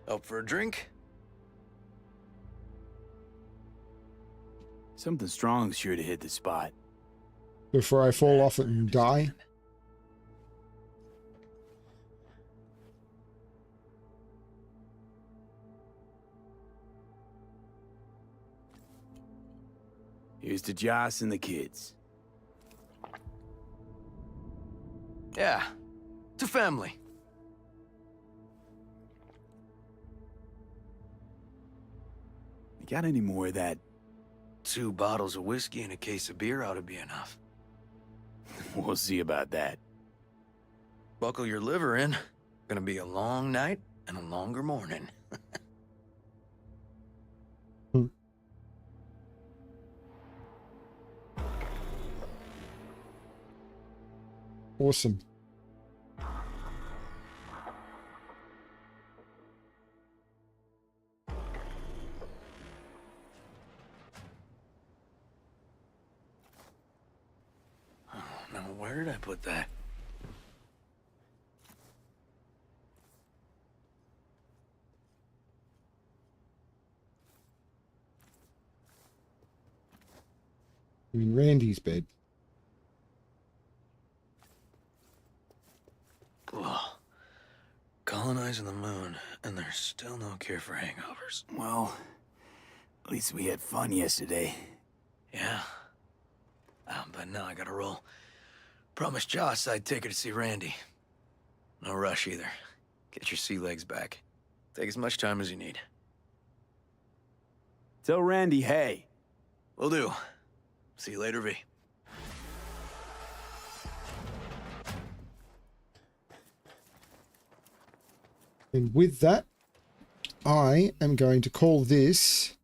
Up for a drink?
Something strong's sure to hit the spot.
Before I fall off and die.
Here's to Joss and the kids.
Yeah, to family.
You got any more of that?
2 bottles of whiskey and a case of beer ought to be enough.
We'll see about that.
Buckle your liver in. Gonna be a long night and a longer morning.
Awesome.
Now, where did I put that?
In Randy's bed.
Ugh. Colonizing the moon, and there's still no cure for hangovers.
Well, at least we had fun yesterday.
Yeah. But now I gotta roll. Promised Joss I'd take her to see Randy. No rush either. Get your sea legs back. Take as much time as you need.
Tell Randy, hey.
Will do. See you later, V.
And with that, I am going to call this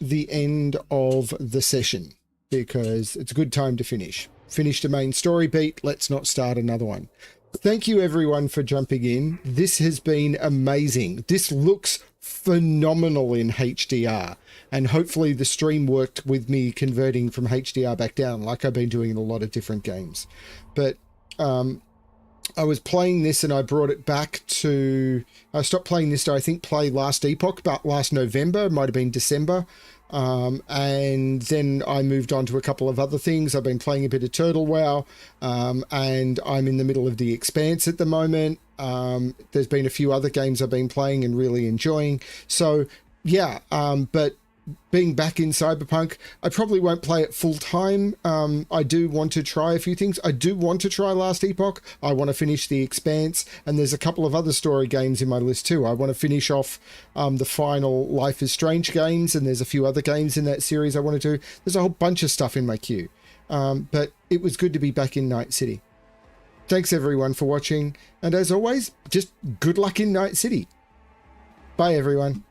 the end of the session, because it's a good time to finish. Finish the main story beat. Let's not start another one. Thank you everyone for jumping in. This has been amazing. This looks phenomenal in HDR, and hopefully the stream worked with me converting from HDR back down like I've been doing in a lot of different games. But I was playing this and I brought it back to... I stopped playing this to, I think, play Last Epoch, about last November. It might have been December. And then I moved on to a couple of other things. I've been playing a bit of Turtle WoW, and I'm in the middle of The Expanse at the moment. There's been a few other games I've been playing and really enjoying. So, yeah, but being back in Cyberpunk, I probably won't play it full time. I do want to try a few things. I do want to try Last Epoch. I want to finish The Expanse, and there's a couple of other story games in my list too. I want to finish off the final Life is Strange games, and there's a few other games in that series I want to do. There's a whole bunch of stuff in my queue. But it was good to be back in Night City. Thanks everyone for watching, and as always, just good luck in Night City. Bye everyone.